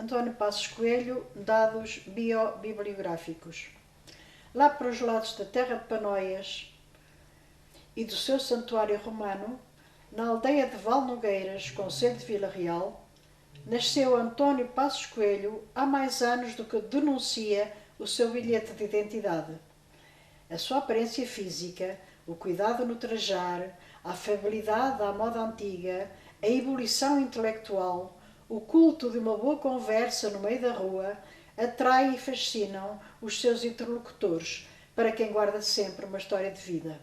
António Passos Coelho, dados biobibliográficos. Lá para os lados da terra de Panóias e do seu santuário romano, na aldeia de Valnogueiras, concelho de Vila Real, nasceu António Passos Coelho há mais anos do que denuncia o seu bilhete de identidade. A sua aparência física, o cuidado no trajar, a afabilidade à moda antiga, a ebulição intelectual, o culto de uma boa conversa no meio da rua, atraem e fascinam os seus interlocutores, para quem guarda sempre uma história de vida.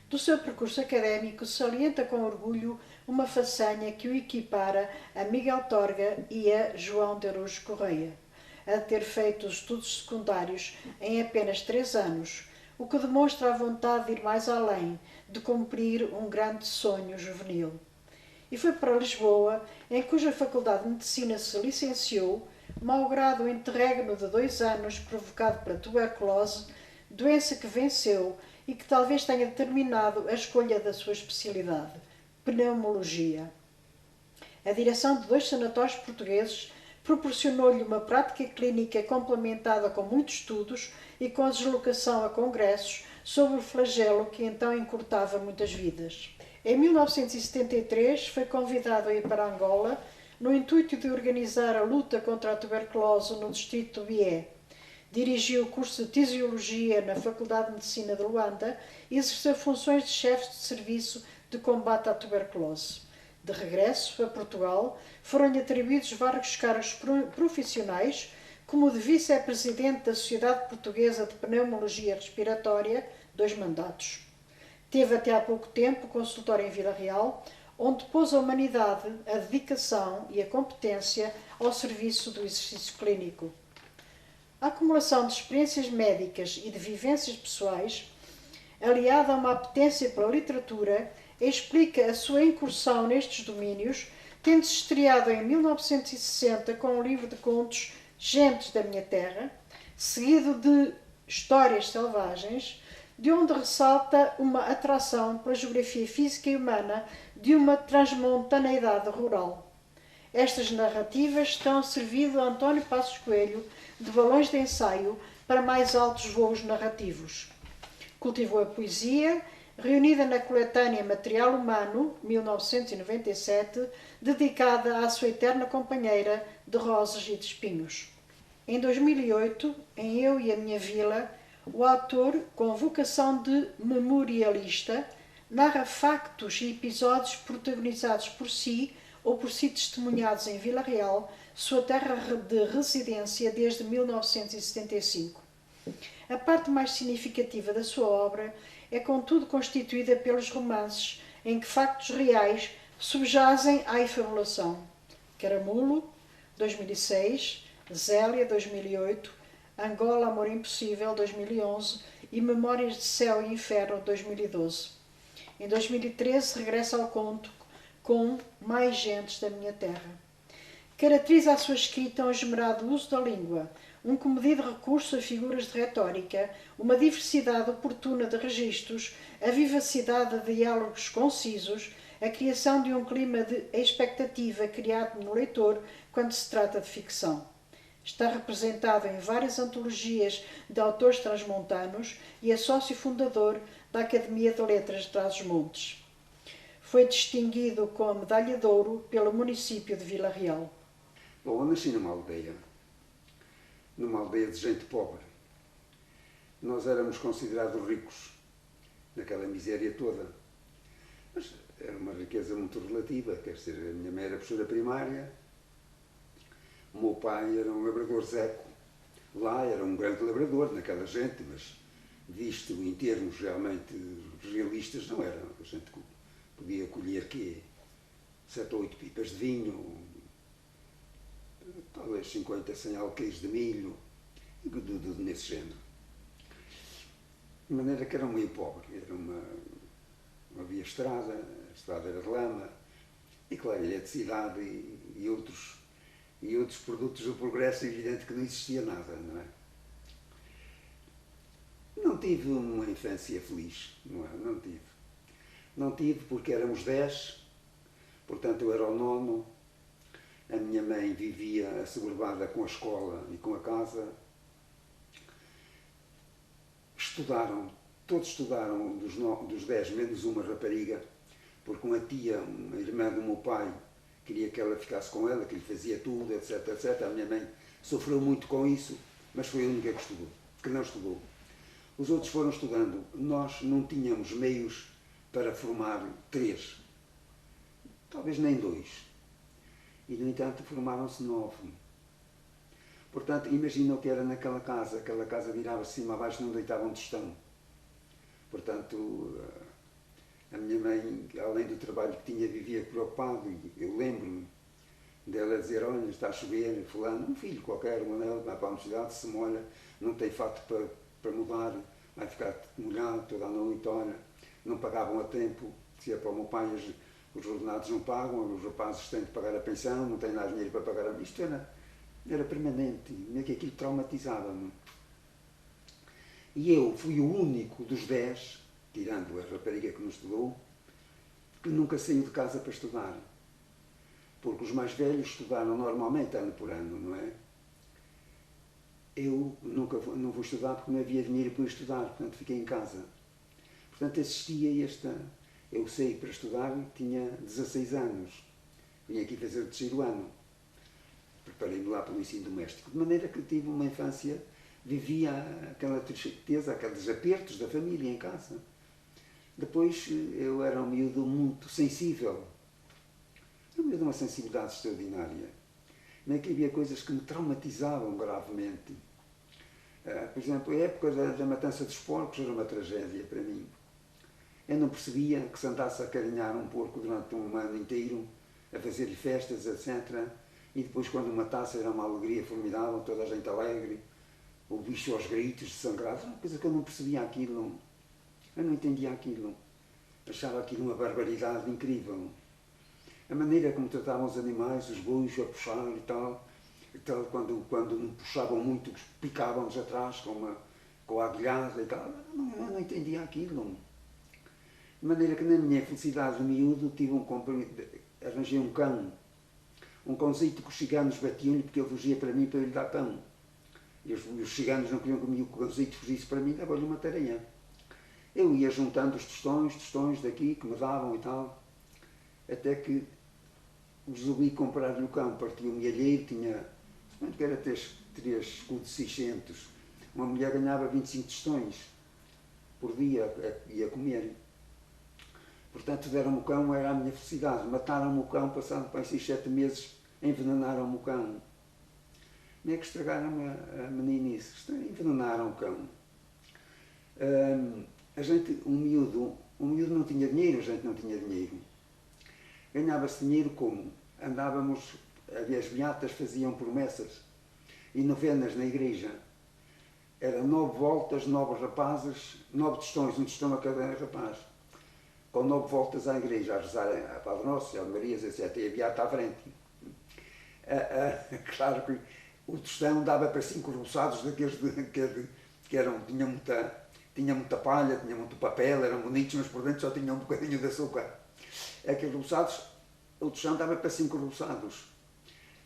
Do seu percurso académico salienta com orgulho uma façanha que o equipara a Miguel Torga e a João de Araújo Correia, a ter feito os estudos secundários em apenas 3 anos, o que demonstra a vontade de ir mais além, de cumprir um grande sonho juvenil. E foi para Lisboa, em cuja Faculdade de Medicina se licenciou, malgrado o interregno de 2 anos provocado pela tuberculose, doença que venceu e que talvez tenha determinado a escolha da sua especialidade, pneumologia. A direção de 2 sanatórios portugueses proporcionou-lhe uma prática clínica complementada com muitos estudos e com a deslocação a congressos sobre o flagelo que então encurtava muitas vidas. Em 1973 foi convidado a ir para Angola no intuito de organizar a luta contra a tuberculose no distrito do Bié. Dirigiu o curso de Tisiologia na Faculdade de Medicina de Luanda e exerceu funções de chefe de serviço de combate à tuberculose. De regresso a Portugal, foram-lhe atribuídos vários cargos profissionais, como o de vice-presidente da Sociedade Portuguesa de Pneumologia Respiratória, 2 mandatos. Teve até há pouco tempo consultório em Vila Real, onde pôs a humanidade, a dedicação e a competência ao serviço do exercício clínico. A acumulação de experiências médicas e de vivências pessoais, aliada a uma apetência pela literatura, explica a sua incursão nestes domínios, tendo-se estreado em 1960 com o livro de contos Gentes da Minha Terra, seguido de Histórias Selvagens, de onde ressalta uma atração pela geografia física e humana de uma transmontaneidade rural. Estas narrativas terão servido a António Passos Coelho de balões de ensaio para mais altos voos narrativos. Cultivou a poesia, reunida na coletânea Material Humano, 1997, dedicada à sua eterna companheira de rosas e de espinhos. Em 2008, em Eu e a Minha Vila, o autor, com vocação de memorialista, narra factos e episódios protagonizados por si ou por si testemunhados em Vila Real, sua terra de residência desde 1975. A parte mais significativa da sua obra é, contudo, constituída pelos romances em que factos reais subjazem à efabulação. Caramulo, 2006, Zélia, 2008, Angola, Amor Impossível, 2011 e Memórias de Céu e Inferno, 2012. Em 2013 regressa ao conto com Mais Gentes da Minha Terra. Caracteriza a sua escrita um esmerado uso da língua, um comedido recurso a figuras de retórica, uma diversidade oportuna de registros, a vivacidade de diálogos concisos, a criação de um clima de expectativa criado no leitor quando se trata de ficção. Está representado em várias antologias de autores transmontanos e é sócio fundador da Academia de Letras de Trás-os-Montes. Foi distinguido com a Medalha de Ouro pelo município de Vila Real. Bom, eu nasci numa aldeia de gente pobre. Nós éramos considerados ricos naquela miséria toda. Mas era uma riqueza muito relativa, quer dizer, a minha mãe era professora primária, o meu pai era um labrador zeco. Lá era um grande labrador naquela gente, mas visto em termos realmente realistas não era. A gente podia colher 7 ou 8 pipas de vinho, talvez 50, 100 alqueires de milho, nesse género. De maneira que era um meio pobre, não havia estrada, a estrada era de lama, e claro, eletricidade e outros produtos do progresso, é evidente que não existia nada, não é? Não tive uma infância feliz, não é? Não tive porque éramos 10, portanto eu era o nono, A minha mãe vivia assoberbada com a escola e com a casa. Estudaram, todos estudaram, dos 10, menos uma rapariga, porque uma tia, uma irmã do meu pai, queria que ela ficasse com ela, que lhe fazia tudo, etc, etc. A minha mãe sofreu muito com isso, mas foi a única que estudou, que não estudou. Os outros foram estudando. Nós não tínhamos meios para formar 3, talvez nem 2. E, no entanto, formaram-se 9. Portanto, imagina o que era naquela casa. Aquela casa virava-se cima a baixo, não deitava um tostão. Portanto, a minha mãe, além do trabalho que tinha, vivia preocupado. E eu lembro-me dela dizer: olha, está a chover, fulano, um filho qualquer, um anel, vai para a universidade, se molha, não tem fato para mudar, vai ficar molhado toda a noite, olha. Não pagavam a tempo, dizia para o meu pai: os ordenados não pagam, os rapazes têm de pagar a pensão, não têm nada de dinheiro para pagar a... Isto era permanente, meio que aquilo traumatizava-me. E eu fui o único dos 10, tirando a rapariga que não estudou, que nunca saiu de casa para estudar. Porque os mais velhos estudaram normalmente ano por ano, não é? Eu não vou estudar porque não havia dinheiro para estudar, portanto fiquei em casa. Portanto assistia a esta... Eu saí para estudar, tinha 16 anos. Vim aqui fazer o 3º ano. Preparei-me lá pelo ensino doméstico. De maneira que tive uma infância, vivia aquela tristeza, aqueles apertos da família em casa. Depois eu era um miúdo muito sensível. Um miúdo de uma sensibilidade extraordinária. Nem que havia coisas que me traumatizavam gravemente. Por exemplo, a época da matança dos porcos era uma tragédia para mim. Eu não percebia que se andasse a carinhar um porco durante um ano inteiro, a fazer-lhe festas, etc. E depois, quando matasse, era uma alegria formidável, toda a gente alegre, o bicho aos gritos, sangrado. Uma coisa que eu não percebia aquilo. Eu não entendia aquilo. Achava aquilo uma barbaridade incrível. A maneira como tratavam os animais, os bois a puxar e tal, quando me puxavam muito, picavam-nos atrás com a agulhada e tal. Eu não entendia aquilo. De maneira que, na minha felicidade de miúdo, arranjei um cão. Um cãozito que os ciganos batiam-lhe porque ele fugia para mim para eu lhe dar pão. E os ciganos não queriam que o cãozito fugisse para mim, dava-lhe uma tarefa. Eu ia juntando os tostões daqui que me davam e tal, até que resolvi comprar-lhe o cão. Parti um milheiro, tinha, que era 3 escudos 600. Uma mulher ganhava 25 tostões por dia, ia comer. Portanto, deram-me o cão, era a minha felicidade. Mataram-me o cão, passando para 6, 7 meses, envenenaram-me o cão. Como é que estragaram a meninice? Envenenaram o cão. Um miúdo não tinha dinheiro, a gente não tinha dinheiro. Ganhava-se dinheiro como? Andávamos, as beatas faziam promessas e novenas na igreja. Eram 9 voltas, 9 rapazes, 9 tostões, um tostão a cada rapaz. Com 9 voltas à igreja, a rezar a Padre Nosso, a Marias, etc. E a beata à frente. Claro que o tostão dava para 5 roçados daqueles que eram, tinha muita palha, tinha muito papel, eram bonitos, mas por dentro só tinham um bocadinho de açúcar. Aqueles roçados, o tostão dava para 5 roçados.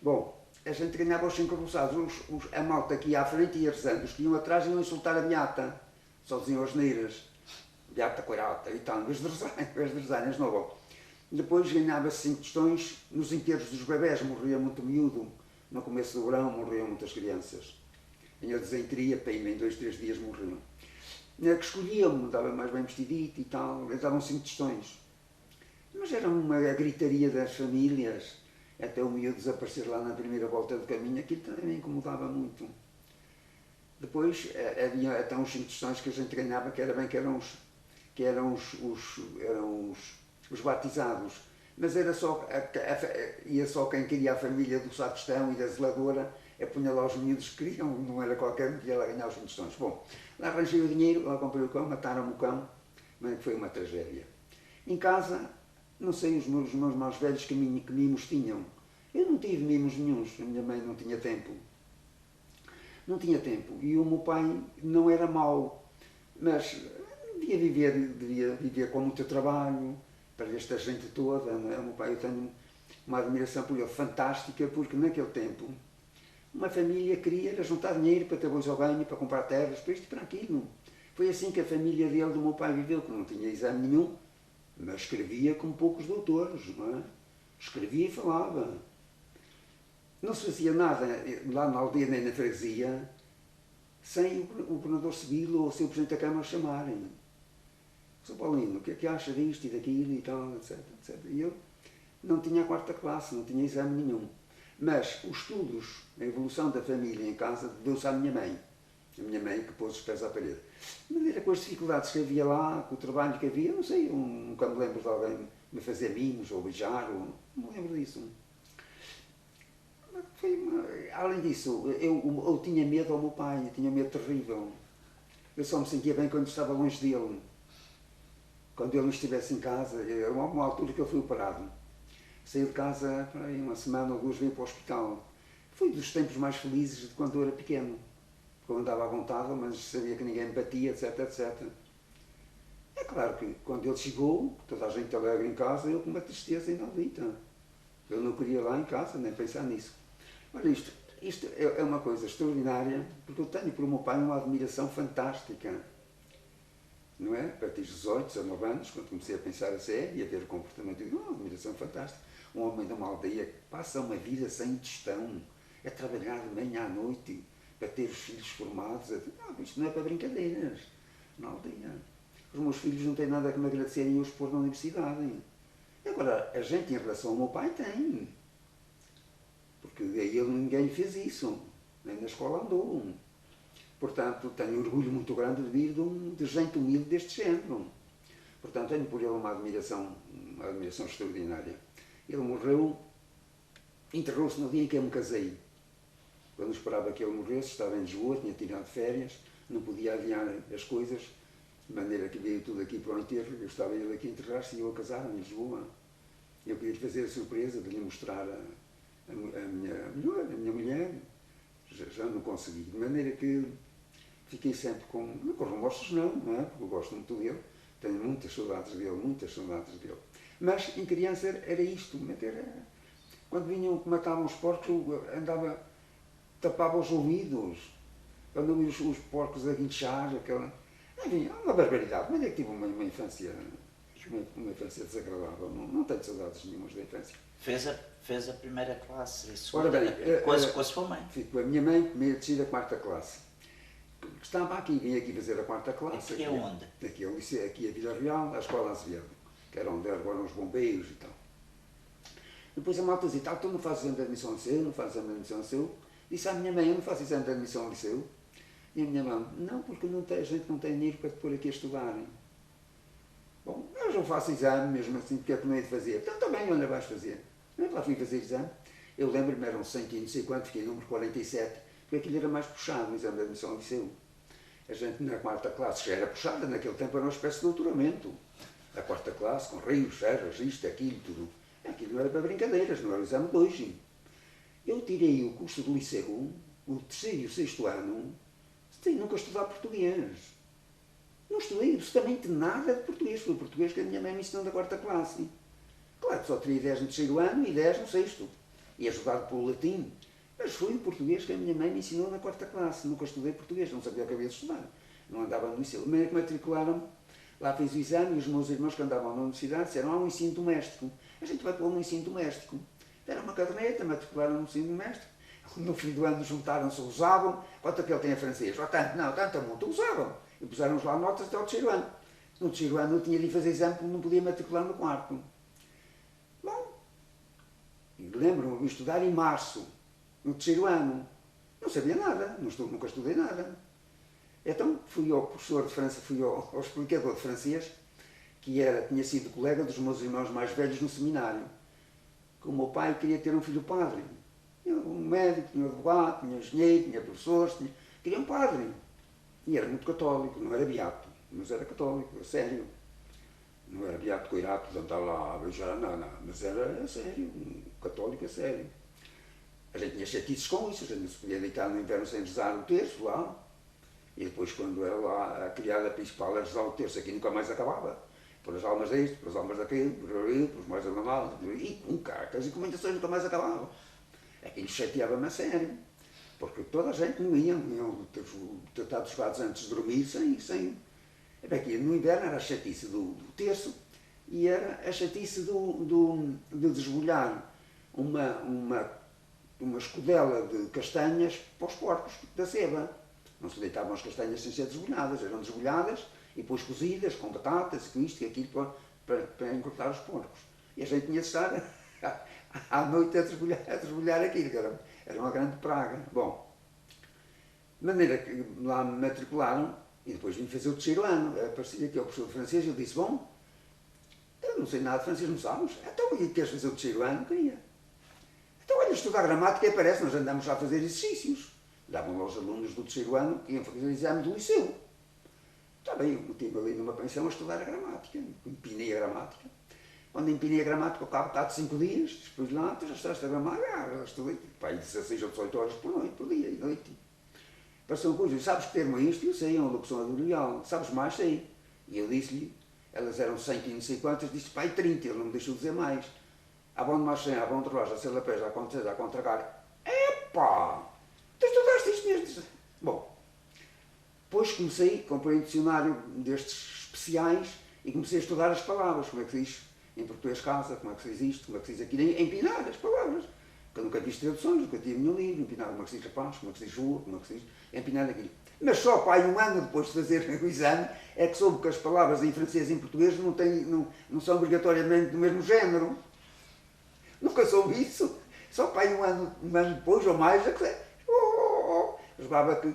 Bom, a gente ganhava os 5 roçados, a malta que ia à frente ia rezando, os que iam atrás iam insultar a beata, só diziam as neiras, beata coirata e tal, em vez de rezarem, não. Depois ganhava-se 5 tostões, nos enterros dos bebés morria muito miúdo, no começo do verão morriam muitas crianças. Vinha desenteria, em 2, 3 dias morriam. Que escolhiam-me, dava mais bem vestidito e tal, eles davam 5 tostões. Mas era uma gritaria das famílias, até o miúdo desaparecer lá na primeira volta do caminho, aquilo também me incomodava muito. Depois havia até uns 5 tostões que a gente ganhava, que eram os batizados. Mas era só, ia só quem queria, a família do sacristão e da zeladora, punha lá os miúdos que queriam, não era qualquer um que ia lá ganhar os 5 tostões. Bom, lá arranjei o dinheiro, lá comprei o cão, mataram-me o cão, mas foi uma tragédia. Em casa, não sei os meus mais velhos que mimos tinham. Eu não tive mimos nenhuns, a minha mãe não tinha tempo. Não tinha tempo. E o meu pai não era mau, mas devia viver com muito trabalho, para esta gente toda. Não é? O meu pai, eu tenho uma admiração por ele fantástica, porque naquele tempo uma família queria juntar dinheiro para ter bois ao ganho, para comprar terras, para isto e para aquilo. Foi assim que a família dele, do meu pai, viveu, que não tinha exame nenhum, mas escrevia como poucos doutores, não é? Escrevia e falava. Não se fazia nada lá na aldeia nem na freguesia sem o governador civil ou o seu presidente da Câmara chamarem. Sr. Paulino, o que é que acha disto e daquilo e tal, etc, etc. E eu não tinha a quarta classe, não tinha exame nenhum. Mas os estudos, a evolução da família em casa, deu-se à minha mãe. A minha mãe que pôs os pés à parede. De maneira com as dificuldades que havia lá, com o trabalho que havia, não sei, eu nunca me lembro de alguém me fazer mimos ou beijar, ou, não me lembro disso. Além disso, eu tinha medo ao meu pai, eu tinha medo terrível. Eu só me sentia bem quando estava longe dele. Quando ele não estivesse em casa, era uma altura que ele foi operado. Saí de casa, para aí, uma semana ou duas, veio para o hospital. Foi dos tempos mais felizes de quando eu era pequeno. Porque eu andava à vontade, mas sabia que ninguém me batia, etc, etc. É claro que quando ele chegou, toda a gente alegre em casa, eu com uma tristeza inaudita. Eu não queria ir lá em casa, nem pensar nisso. Olha, isto é uma coisa extraordinária, porque eu tenho por meu pai uma admiração fantástica. Não é? A partir dos 18, 19 anos, quando comecei a pensar a sério e a ver o comportamento, eu digo, uma admiração fantástica. Um homem de uma aldeia que passa uma vida sem tostão, é trabalhar de manhã à noite para ter os filhos formados. Não, isto não é para brincadeiras, na aldeia. Os meus filhos não têm nada que me agradecerem eu os pôr na universidade. Agora, a gente em relação ao meu pai tem. Porque a ele ninguém fez isso, nem na escola andou. Portanto, tenho orgulho muito grande de vir de gente humilde deste género. Portanto, tenho por ele uma admiração extraordinária. Ele morreu, enterrou-se no dia em que eu me casei. Quando esperava que ele morresse, estava em Lisboa, tinha tirado férias, não podia adiar as coisas, de maneira que veio tudo aqui para o enterro. Eu estava ele aqui a enterrar-se e eu a casar em Lisboa. Eu queria fazer a surpresa de lhe mostrar a minha mulher, já não consegui. De maneira que fiquei sempre com remorsos, não é? Porque eu gosto muito dele, tenho muitas saudades dele, muitas saudades dele. Mas em criança era isto, quando vinham que matavam os porcos, eu andava, tapava os ouvidos, quando eu vi os porcos a guinchar, aquela... Enfim, é uma barbaridade, mas é que tive uma infância desagradável, não tenho saudades nenhumas da infância. Fez a primeira classe, Ora bem, com a sua mãe. Com a minha mãe, primeira descida, a quarta classe. Estava aqui, vim aqui fazer a quarta classe. Aqui é onde? Aqui a Vila Real, a Escola Azevedo, que era onde eram os bombeiros e tal. Depois a malta dizia, tu não fazes exame de admissão ao liceu, não fazes exame de admissão ao liceu. Disse à minha mãe, eu não faço exame de admissão ao liceu. E a minha mãe, não, porque a gente não tem dinheiro para te pôr aqui a estudar. Bom, eu já faço exame, mesmo assim, porque é que não hei de fazer? Então também, onde vais fazer? Eu lá fui fazer exame. Eu lembro-me, eram 100 e não sei quanto, fiquei número 47, porque aquilo era mais puxado, o exame de admissão ao liceu. A gente na quarta classe já era puxada, naquele tempo era uma espécie de doutoramento. A quarta classe, com rios, serras, isto, aquilo, tudo. Aquilo não era para brincadeiras, não era o exame de hoje. Eu tirei o curso do liceu, o terceiro e o sexto ano, sem nunca estudar português. Não estudei absolutamente nada de português. Foi o português que a minha mãe me ensinou da quarta classe. Claro que só teria 10 no terceiro ano e 10 no sexto. E ajudado pelo latim. Mas foi o português que a minha mãe me ensinou na quarta classe. Nunca estudei português, não sabia o que havia de estudar. Não andava no liceu. A maneira que matricularam, lá fiz o exame e os meus irmãos que andavam na universidade disseram, há um ensino doméstico. A gente vai pôr um ensino doméstico. Deram uma caderneta, matricularam no ensino doméstico. No fim do ano juntaram-se, usavam. Quanto é que ele tem a francês? Tanto, não, tanto muito. Usavam. E puseram-nos lá notas até ao terceiro ano. No terceiro ano eu tinha de fazer exame porque não podia matricular no quarto. Bom, lembro-me de estudar em março, no terceiro ano. Não sabia nada, nunca estudei nada. Então fui ao professor de França, fui ao explicador de francês, que tinha sido colega dos meus irmãos mais velhos no seminário. Que o meu pai queria ter um filho padre. Tinha um médico, tinha um advogado, tinha um engenheiro, tinha professores, queria um padre. E era muito católico, não era beato, mas era católico, a sério. Não era beato coirato de andar lá a beijar, não, mas era a sério, um católico a sério. A gente tinha chatices com isso, a gente não se podia deitar no inverno sem rezar o terço lá. E depois, quando era lá a criada principal a rezar o terço, aqui nunca mais acabava. por as almas disto, por as almas daquilo, por os mais anormais, e com cartas e comentações nunca mais acabavam. Aquilo chateava-me a sério, porque toda a gente não iam tratar dos quadros antes de dormir sem. Aqui, no inverno era a chatice do terço e era a chatice de desbolhar uma escudela de castanhas para os porcos da ceba. Não se deitavam as castanhas sem ser desbolhadas, eram desbolhadas e depois cozidas com batatas, com isto e aquilo para encurtar os porcos. E a gente tinha de estar à noite a desbolhar aquilo, que era uma grande praga. Bom, de maneira que lá me matricularam e depois vim fazer o terceiro ano. Aparecia aqui ao professor de francês e eu disse, bom, eu não sei nada de francês, não sabes? Então, e queres fazer o terceiro ano? Queria. Então, olha, estudar gramática e aparece, nós andamos já a fazer exercícios. Davam aos alunos do terceiro ano que iam fazer o exame do liceu. Está bem, eu estive ali numa pensão a estudar a gramática, empinei a gramática. Quando empinei a gramática, ao cabo de 5 dias, depois de lá, tu já estudaste a gramática, já estudei, pai, 16 ou 18 horas por dia e noite. Passou uma coisa, sabes que termo é isto? Eu sei, é uma locução adverbial. Sabes mais? Sei. E eu disse-lhe, elas eram 100 e não sei quantas, disse, pai, 30, ele não me deixou dizer mais. A bom de marchem, a bom de roja, a ser lapés, a contra a contragar. Epá! Tu estudaste isto mesmo? Bom, depois comecei, comprei um dicionário destes especiais e comecei a estudar as palavras, como é que se diz em português casa, como é que se diz isto, como é que se diz aquilo, empinar as palavras. Porque eu nunca fiz traduções, nunca tive nenhum livro, empinar como é que se diz rapaz, como é que se diz rua, como é que se diz, empinar aquilo. Mas só, pai, um ano depois de fazer o exame, é que soube que as palavras em francês e em português não são obrigatoriamente do mesmo género. Nunca soube isso. Só, pai, um ano depois ou mais, é que jogava que,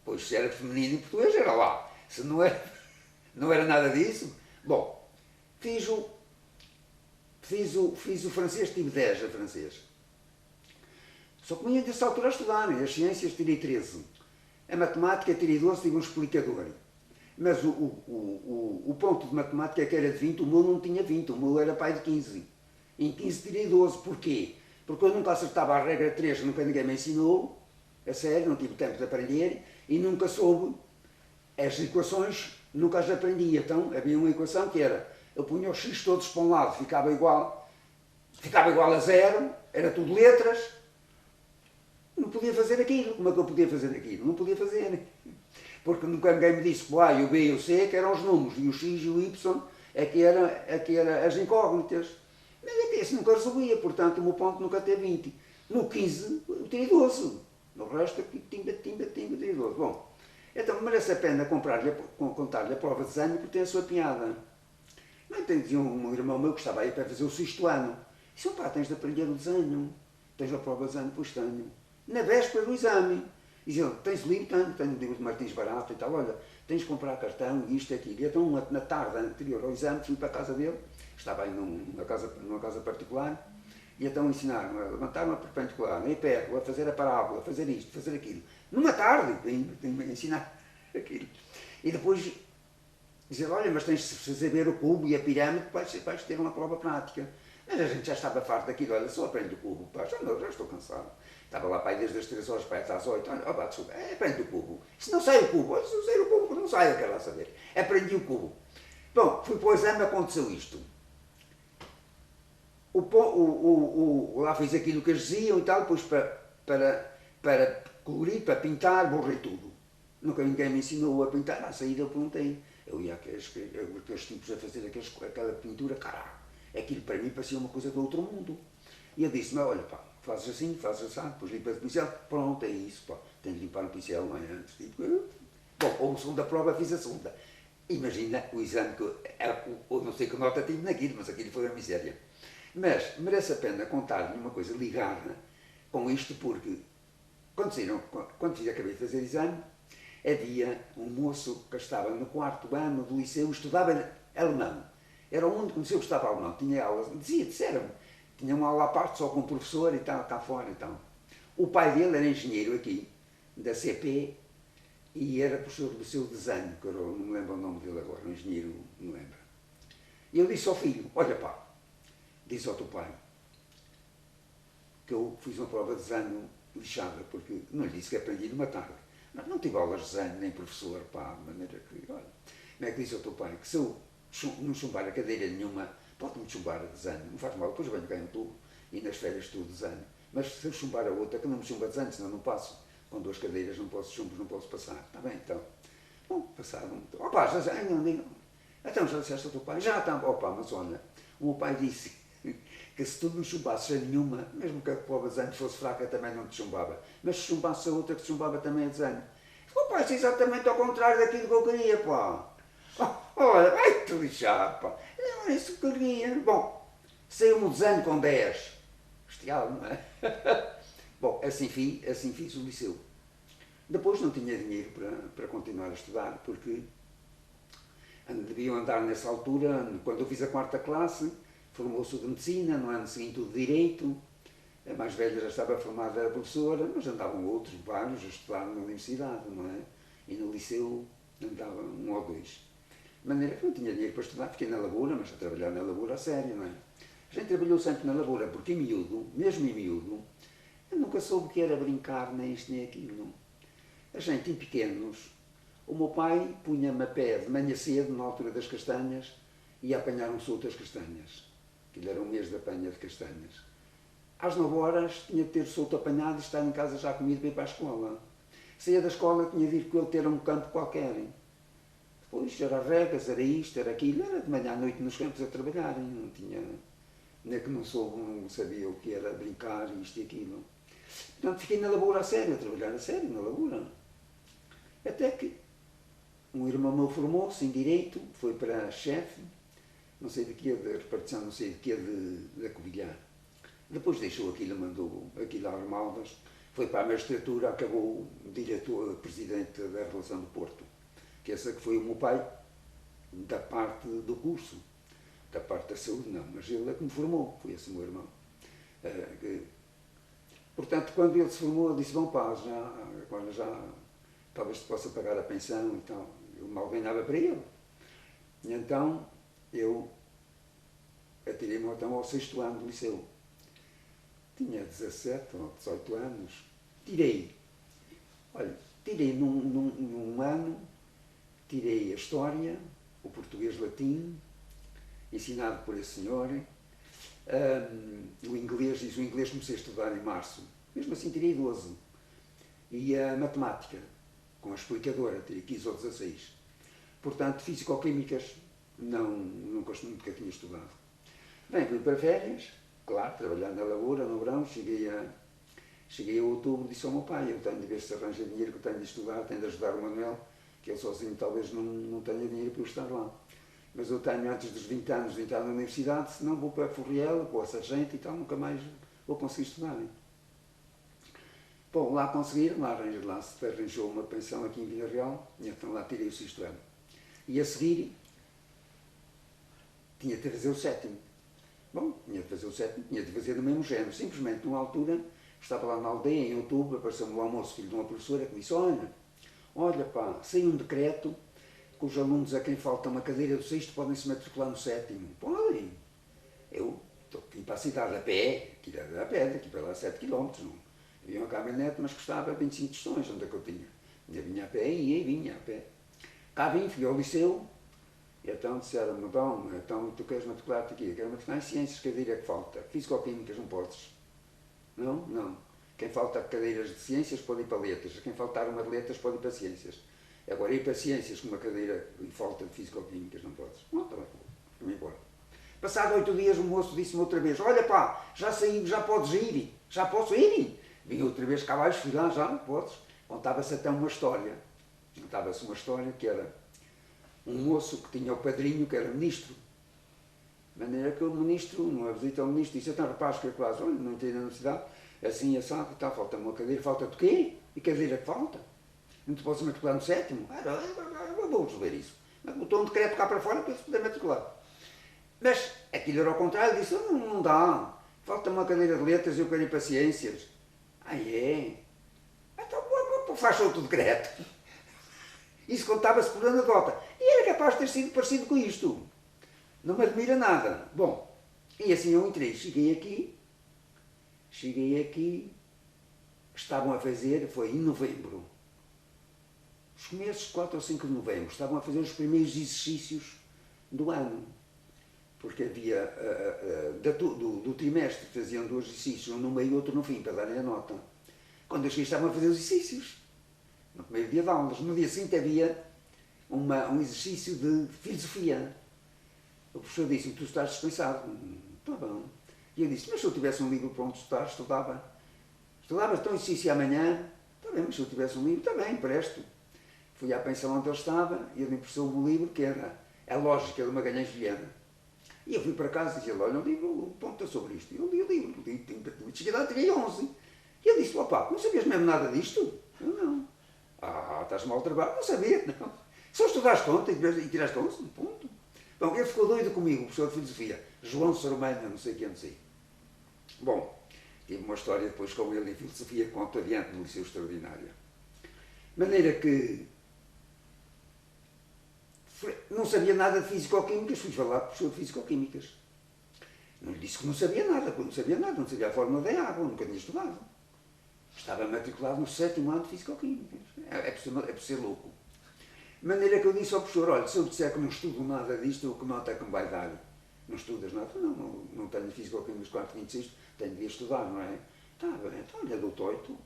pois, se era feminino em português, era lá. Se não era nada disso, bom, fiz o francês, tive 10 a francês. Só que me ia dessa altura a estudar, as ciências tirei 13. A matemática tirei 12, tive um explicador. Mas o ponto de matemática é que era de 20, o meu não tinha 20, o meu era pai de 15. Em 15 tirei 12, porquê? Porque eu nunca acertava a regra 3, nunca ninguém me ensinou, a sério, não tive tempo de aprender, e nunca soube as equações, nunca as aprendi. Então havia uma equação que era, eu punha os x todos para um lado, ficava igual a 0, era tudo letras, não podia fazer aquilo. Como é que eu podia fazer aquilo? Não podia fazer. Porque nunca ninguém me disse que o A e o B e o C que eram os números, e o X e o Y é que era as incógnitas. Mas é que esse nunca resolvia, portanto o meu ponto nunca teve 20. No 15 eu tirei 12. No resto aqui timba, tirei 12. Bom, então merece a pena contar-lhe a prova de desenho porque tem a sua piada. Não, dizia um irmão meu que estava aí para fazer o 6º ano. Disse, pá, tens de aprender o desenho. Tens a prova de desenho? Pois tenho. Na véspera do exame. Dizia, tens livro? Tenho livro de Martins Barato e tal, olha, tens de comprar cartão, isto e aquilo. E então, na tarde anterior ao exame, fui para a casa dele, estava aí numa casa particular, e então ensinaram a levantar uma perpendicular, em pé, a fazer a parábola, a fazer isto, a fazer aquilo. Numa tarde, tenho a ensinar aquilo. E depois dizer, olha, mas tens de saber o cubo e a pirâmide, vais ter uma prova prática. Mas a gente já estava farto daquilo, olha, só aprende o cubo, pá, já estou cansado. Estava lá, pai, desde as 3 horas, pai, às 8, olha, desculpa, aprende o cubo. Se não sai o cubo, se não sai o cubo, não sai, eu quero lá saber. Aprendi o cubo. Bom, fui para o exame, aconteceu isto. Lá fiz aquilo que eles diziam e tal, depois para colorir, para pintar, borrei tudo. Nunca ninguém me ensinou a pintar, à saída eu perguntei. Eu ia aqueles tipos a fazer aquela pintura, caralho, aquilo para mim parecia uma coisa do outro mundo. E eu disse, mas olha, pá, fazes assim, depois limpas o pincel, pronto, é isso, pá, tenho de limpar o pincel, não é antes. Bom, ou a segunda prova, fiz a segunda. Imagina o exame, eu não sei que nota tive naquilo, mas aquilo foi uma miséria. Mas merece a pena contar-lhe uma coisa ligada com isto, porque quando acabei de fazer exame, havia um moço que estava no 4º ano do liceu, estudava alemão. Era o único liceu que estava alemão, tinha aulas, disseram-me, tinha uma aula à parte só com o professor e tal, cá fora e tal. O pai dele era engenheiro aqui, da CP, e era professor do seu desenho, que eu não me lembro o nome dele agora, um engenheiro, não me lembro. E eu disse ao filho, olha pá, disse ao teu pai, que eu fiz uma prova de desenho lixada, porque não lhe disse que aprendi numa tarde. Mas não tive aulas de desenho, nem professor, pá, de maneira que, olha, como é que disse ao teu pai, que se eu não chumbar a cadeira nenhuma, pode-me chumbar a desenho, não faz mal, depois venho cá em outubro e nas férias tudo desenho. Mas se eu chumbar a outra, que não me chumba desenho, senão não passo. Com 2 cadeiras não posso chumbos, não posso passar. Está bem, então. Bom, passaram. Opa, já não digo. Então já disseste ao teu pai? Já está. Opa, mas olha, o meu pai disse que se tu não chumbasses a nenhuma, mesmo que a pobre desenho fosse fraca, também não te chumbava. Mas se chumbasses a outra, que te chumbava também a desenho. Opa, isso é exatamente ao contrário daquilo que eu queria, pá. Olha, vai-te lixar, pá. Não é isso que eu queria. Bom, saiu-me o desenho com 10. Bestial, não é? Bom, assim fiz o liceu. Depois não tinha dinheiro para continuar a estudar, porque deviam andar nessa altura, quando eu fiz a 4ª classe, formou-se o de Medicina, no ano seguinte o de Direito, a mais velha já estava formada, era professora, mas andavam outros, vários, a estudar na universidade, não é? E no liceu andava 1 ou 2. De maneira que não tinha dinheiro para estudar, fiquei na lavoura, mas a trabalhar na lavoura a sério, não é? A gente trabalhou sempre na lavoura, porque em miúdo, mesmo em miúdo, eu nunca soube o que era brincar, nem isto nem aquilo. A gente, em pequenos, o meu pai punha-me a pé de manhã cedo, na altura das castanhas, e ia apanhar um solto das castanhas. Aquilo era um mês de apanha de castanhas. Às 9 horas tinha de ter o solto apanhado e estar em casa já comido para ir para a escola. Saía da escola, tinha de ir com ele ter um campo qualquer. Depois era regas, era isto, era aquilo, era de manhã à noite nos campos a trabalhar. Não tinha... Nem que não soube, não sabia o que era brincar, isto e aquilo. Portanto, fiquei na lavoura a sério, a trabalhar a sério na lavoura. Até que um irmão meu formou-se em Direito, foi para chefe, não sei de que é de repartição, não sei de que é de Covilhã. Depois deixou aquilo, mandou aquilo às maldas, foi para a magistratura, acabou diretor, presidente da Relação do Porto, que essa que foi o meu pai, da parte do curso. Da parte da saúde não, mas ele é que me formou, foi esse meu irmão. Portanto, quando ele se formou, ele disse, bom pá, agora já talvez te possa pagar a pensão e tal. Eu mal ganhava para ele. E então, eu atirei-me então ao 6º ano do liceu. Tinha 17 ou 18 anos. Tirei num ano, tirei a História, o Português-Latim, ensinado por esse senhor, o inglês comecei a estudar em março, mesmo assim tirei 12, e a matemática, com a explicadora, tirei 15 ou 16. Portanto, físico-químicas, nunca tinha estudado. Bem, fui para férias, claro, trabalhando na lavoura, no verão, cheguei a outubro, disse ao meu pai, eu tenho de ver se arranja dinheiro, que eu tenho de estudar, tenho de ajudar o Manuel, que ele sozinho talvez não tenha dinheiro para eu estar lá. Mas eu tenho antes dos 20 anos de entrar na universidade, senão vou para a Forriela, para o Sargento e tal, nunca mais vou conseguir estudar. Bom, lá conseguiram, lá se arranjou uma pensão aqui em Vila Real, e então lá tirei o 6º ano. E a seguir, tinha de fazer o 7º. Bom, tinha de fazer o 7º, tinha de fazer do mesmo género. Simplesmente, numa altura, estava lá na aldeia, em outubro, apareceu-me o almoço, filho de uma professora, que me disse, olha pá, saiu um decreto que os alunos a quem falta uma cadeira do 6º podem se matricular no 7º. Podem. Eu estou aqui para a cidade a pé, aqui era a pé, daqui para lá 7 km. Havia uma caminhonete, mas custava 25 tostões, onde é que eu tinha? Eu vinha a pé, ia e vinha a pé. Cá vim, fui ao liceu, e então disseram-me, bom, então tu queres matricular-te aqui? Eu quero matricular em ciências, cadeira que falta. Físico-químicas não podes. Não. Quem falta cadeiras de ciências pode ir para letras. Quem faltar uma de letras pode ir para ciências. Agora, ir para ciências com uma cadeira em falta de físico-químicas não podes. Não, está bem, vou-me embora. Passado 8 dias o moço disse-me outra vez, olha pá, já saí, já podes ir. Já posso ir? Vim outra vez cá abaixo, fui lá, já podes. Contava-se até uma história. Contava-se uma história que era um moço que tinha o padrinho que era ministro. De maneira que o ministro, numa visita ao ministro, disse, então rapaz, que é quase, olha, não entrei na universidade, assim, assado, está, falta uma cadeira, falta-te o quê? E cadeira que falta? Não te posso matricular no 7º? Eu vou resolver isso. Mas botou um decreto cá para fora para se poder matricular. Mas aquilo era ao contrário, disse, não dá, falta uma cadeira de letras e eu quero ir para ciências. É? Então faz outro decreto. Isso contava-se por anedota. E era capaz de ter sido parecido com isto. Não me admira nada. Bom, e assim eu entrei. Cheguei aqui, estavam a fazer, foi em novembro. Os começos, 4 ou 5 de novembro, estavam a fazer os primeiros exercícios do ano. Porque havia, do trimestre, faziam 2 exercícios, um no meio e outro no fim, para darem a nota. Quando eu cheguei, estavam a fazer os exercícios. No primeiro dia de aulas. No dia seguinte havia um exercício de filosofia. O professor disse-me, tu estás dispensado. Está bom. E eu disse, mas se eu tivesse um livro pronto de estudar, estudava. Estudava, então exercício amanhã. Está bem, mas se eu tivesse um livro, está bem, empresto. Fui à pensão onde ele estava e ele emprestou-me um livro que era A Lógica de Magalhães Vilhena. E eu fui para casa e disse, olha, o livro conta sobre isto. E eu li o livro, cheguei lá, tirei 11. E ele disse, opá, não sabias mesmo nada disto? Eu não. Ah, estás mal trabalho? Não sabia, não. Só estudaste conta e tiraste 11, ponto. Bom, ele ficou doido comigo, o professor de filosofia, João Sormanha, não sei quem, não sei. Bom, tive uma história depois com ele em filosofia que conto adiante no Liceu Extraordinário. De maneira que não sabia nada de físico-químicas, fui falar com o professor de físico-químicas. Não lhe disse que não sabia nada, porque não sabia nada, não sabia a fórmula da água, nunca tinha estudado. Estava matriculado no 7º ano de físico-químicas. É por ser louco. De maneira que eu disse ao professor, olha, se eu disser que não estudo nada disto, que nota é que me vai dar? Não estudas nada? Não tenho físico-químicas 4, 26, tenho de estudar, não é? Está bem, então olha, dou-te 8.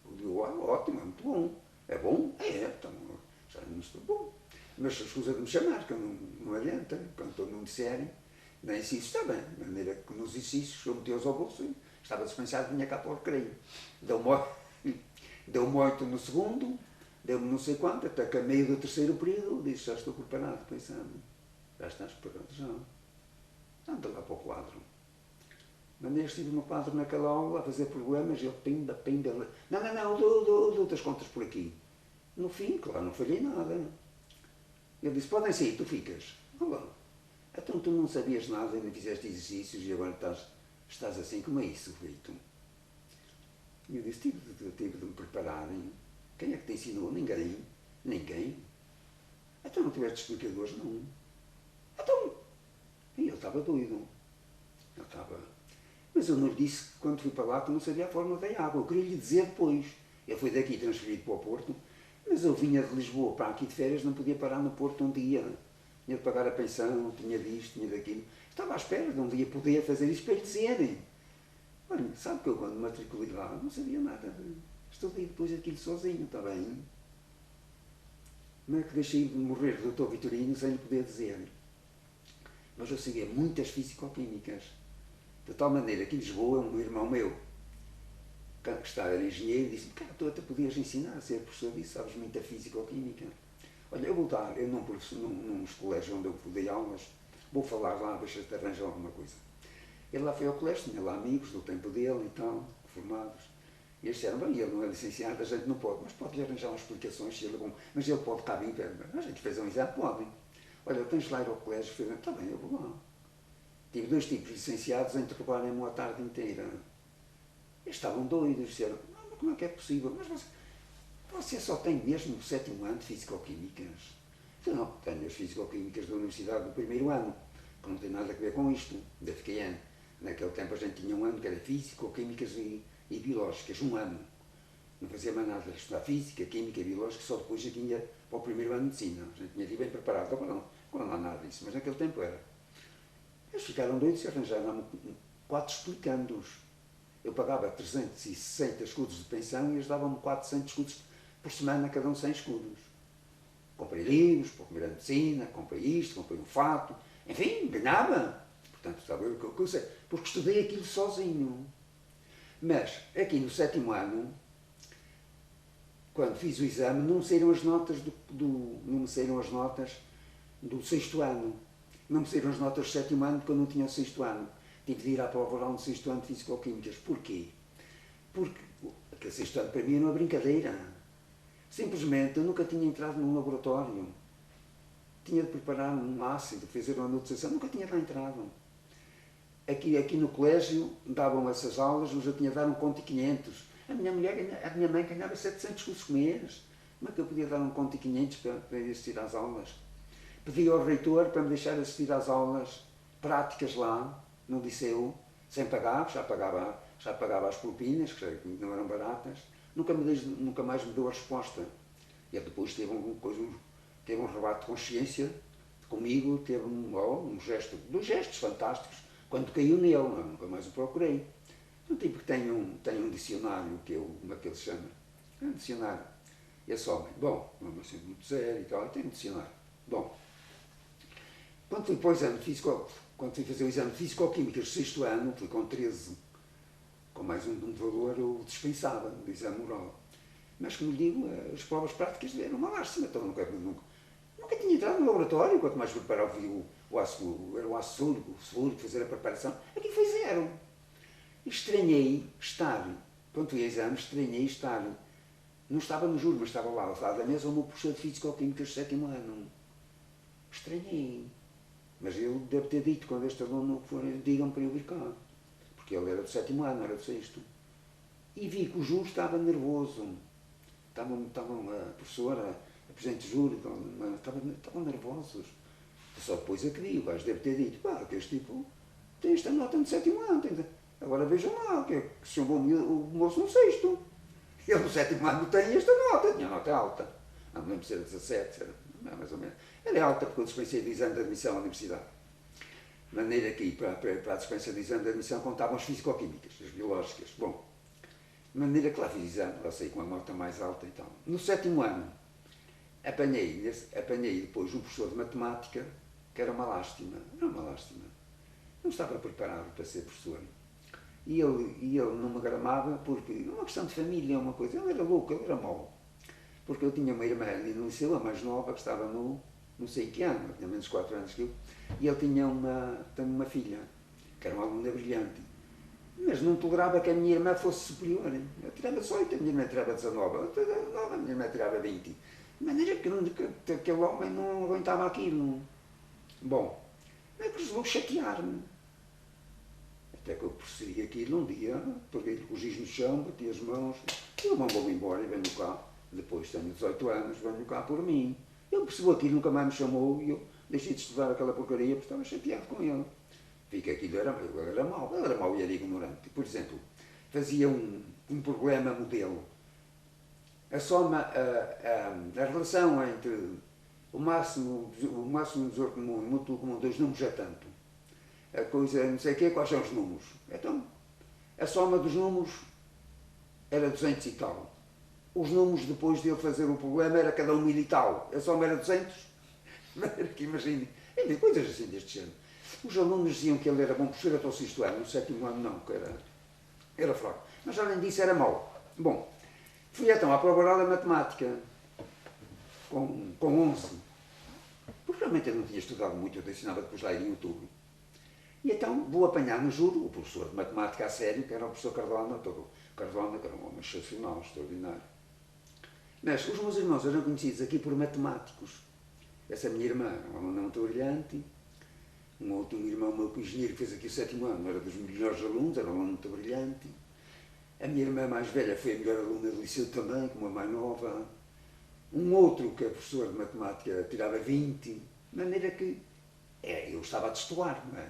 Eu digo, ótimo, é muito bom. É bom? É, então, já não estou bom. Mas escusa de me chamar, que não adianta, quando não disserem, nem se isso está bem. De maneira que nos exercícios, eu meti-os ao bolso e estava dispensado, vinha cá para o recreio. Deu-me 8 no segundo, deu-me não sei quanto, até que a meio do 3º período, disse, já estou preparado para o exame. Já estás preparado? Já. Anda lá para o quadro. De maneira que estive no quadro naquela aula a fazer problemas, ele pimba. Não, dou as contas por aqui. No fim, claro, não falhei nada. Ele disse, podem sair, tu ficas. Olá. Então tu não sabias nada, ainda fizeste exercícios e agora estás assim, como é isso, feito? E eu disse, tive de me preparar. Hein? Quem é que te ensinou? Ninguém. Então não tiveste explicadores? Não. Então, e ele estava doido. Mas eu não lhe disse, quando fui para lá, que não sabia a fórmula da água. Eu queria lhe dizer depois. Ele foi daqui transferido para o Porto, mas eu vinha de Lisboa para aqui de férias, não podia parar no Porto um dia. Tinha de pagar a pensão, tinha disto, tinha daquilo. Estava à espera de um dia poder fazer isso para lhe dizerem. Olha, sabe que eu quando me matriculei lá não sabia nada. Estudei depois aquilo sozinho, está bem? Não é que deixei de morrer do Dr. Vitorino sem lhe poder dizer. Mas eu sabia muitas físico-químicas. De tal maneira que em Lisboa, um irmão meu, que era engenheiro, disse-me, cara, tu até podias ensinar a ser professor disso, sabes muita físico-química. Olha, eu vou estar, eu num colégios onde eu dei aulas, vou falar lá, deixa te arranjar alguma coisa. Ele lá foi ao colégio, tinha lá amigos do tempo dele e tal, formados. E eles disseram, bem, ele não é licenciado, a gente não pode, mas pode-lhe arranjar umas explicações, se ele é bom, mas ele pode estar bem, a gente fez um exame, podem. Olha, tens lá ir ao colégio, está bem, eu vou lá. Tive 2 tipos licenciados a interrogarem-me a tarde inteira. Eles estavam doidos, disseram, mas como é que é possível? Mas você só tem mesmo o 7º ano de físico-químicas? Eu não, tenho as físico-químicas da universidade do 1º ano, que não tem nada a ver com isto, da FQN. Naquele tempo a gente tinha um ano que era físico-químicas e biológicas, um ano. Não fazia mais nada, estudar física, química e biológica, só depois aqui ia para o 1º ano de medicina. A gente tinha de ir bem preparado, agora não há nada disso, mas naquele tempo era. Eles ficaram doidos e arranjaram 4 explicandos. Eu pagava 360 escudos de pensão e eles davam-me 400 escudos por semana, cada um 100 escudos. Comprei livros, para o 1º ano de medicina, comprei isto, comprei um fato, enfim, ganhava. Portanto, estava eu que eu sei, porque estudei aquilo sozinho. Mas, aqui no 7º ano, quando fiz o exame, não me saíram as notas não me saíram as notas do 6º ano. Não me saíram as notas do 7º ano porque eu não tinha o 6º ano. Tive de ir à prova oral no 6º ano de Físico-Químicas. Porquê? Porque aquele 6º ano para mim não é brincadeira. Simplesmente eu nunca tinha entrado num laboratório. Tinha de preparar um ácido, fazer uma nutrição, nunca tinha lá entrado. Aqui no colégio davam essas aulas, mas eu tinha de dar 1 conto e 500. A minha mãe ganhava 700 cursos por mês. Como é que eu podia dar 1 conto e 500 para ir assistir às aulas? Pedi ao reitor para me deixar assistir às aulas práticas lá, no liceu, sem pagar, já pagava as propinas, que não eram baratas. Nunca mais me deu a resposta. Ele depois teve um rebate de consciência, comigo teve um gesto, dois gestos fantásticos, quando caiu nele, não, nunca mais o procurei. Um tipo que tem um dicionário, como é que ele se chama? É um dicionário. Esse homem, bom, um homem assim muito sério e tal, e tem um dicionário. Bom, quando fui para o exame físico, quando fui fazer o exame de Físico-Química do 6º ano, fui com 13, com mais um valor, eu dispensava do exame oral. Mas, como lhe digo, as provas práticas eram uma lástima, então nunca tinha entrado no laboratório, quanto mais preparava o aço sulfúrico, fazer a preparação, aqui foi zero. Estranhei estar, quando fui a exame, não estava no júri, mas estava lá, ao lado da mesa, o meu professor de Físico-Química do 7º ano. Estranhei. Mas ele deve ter dito, quando este aluno for, digam para eu vir cá. Porque ele era do 7º ano, era do 6º. E vi que o júri estava nervoso. Estavam a professora, a presidente de júri, estavam nervosos. Só depois é que vi, o gajo deve ter dito, pá, que este tipo tem esta nota no 7º ano. Agora vejam lá, que se chamou o moço no 6º. Ele no 7º ano tem esta nota, tinha nota alta. Não me lembro se era 17, era mais ou menos. Era alta porque eu dispensei do exame de admissão à universidade. De maneira que para a dispensa do exame de admissão contavam as físico-químicas, as biológicas. Bom, de maneira que lá fiz exame, lá saí com a nota mais alta e tal. No 7º ano, apanhei depois um professor de matemática, que era uma lástima. Era uma lástima. Não estava preparado para ser professor. E ele não me gramava porque, uma questão de família, uma coisa, ele era louco, ele era mau. Porque eu tinha uma irmã ali no liceu, a mais nova, que estava no não sei que ano, tinha menos 4 anos que eu, e ele tinha uma filha, que era uma aluna brilhante, mas não tolerava que a minha irmã fosse superior. Eu tirava 18, a minha irmã tirava 19, a minha irmã tirava 20. De maneira que aquele homem não aguentava aquilo. Bom, é que resolveu chatear-me. Até que eu percebi aquilo um dia, peguei o giz no chão, bati as mãos, eu mandou-me embora e venho cá. Depois tenho 18 anos, venho cá por mim. Ele percebeu aquilo, nunca mais me chamou e eu deixei de estudar aquela porcaria porque estava chateado com ele. Vi que aquilo era mau e era ignorante. Por exemplo, fazia um problema modelo. A relação entre o máximo divisor comum e o múltiplo comum dos números é tanto. A coisa, não sei o quê, quais são os números. Então, a soma dos números era 200 e tal. Os números, depois de ele fazer o problema, era cada 1000 e tal. A soma era 200. Que imagine. Coisas assim deste género. Os alunos diziam que ele era bom professor até o 6º ano. No 7º ano não, que era fraco. Mas além disso era mau. Bom, fui então à prova oral da matemática com 11. Porque realmente eu não tinha estudado muito, eu ensinava depois lá em outubro. E então vou apanhar no juro o professor de matemática a sério, que era o professor Cardona, que era um homem excepcional, extraordinário. Mas os meus irmãos eram conhecidos aqui por matemáticos. Essa minha irmã era uma aluna muito brilhante. Um irmão meu, engenheiro, que fez aqui o 7º ano, era dos melhores alunos, era uma aluna muito brilhante. A minha irmã mais velha foi a melhor aluna do liceu também, como a mais nova. Um outro, que é professor de matemática, tirava 20. De maneira que eu estava a destoar, não é?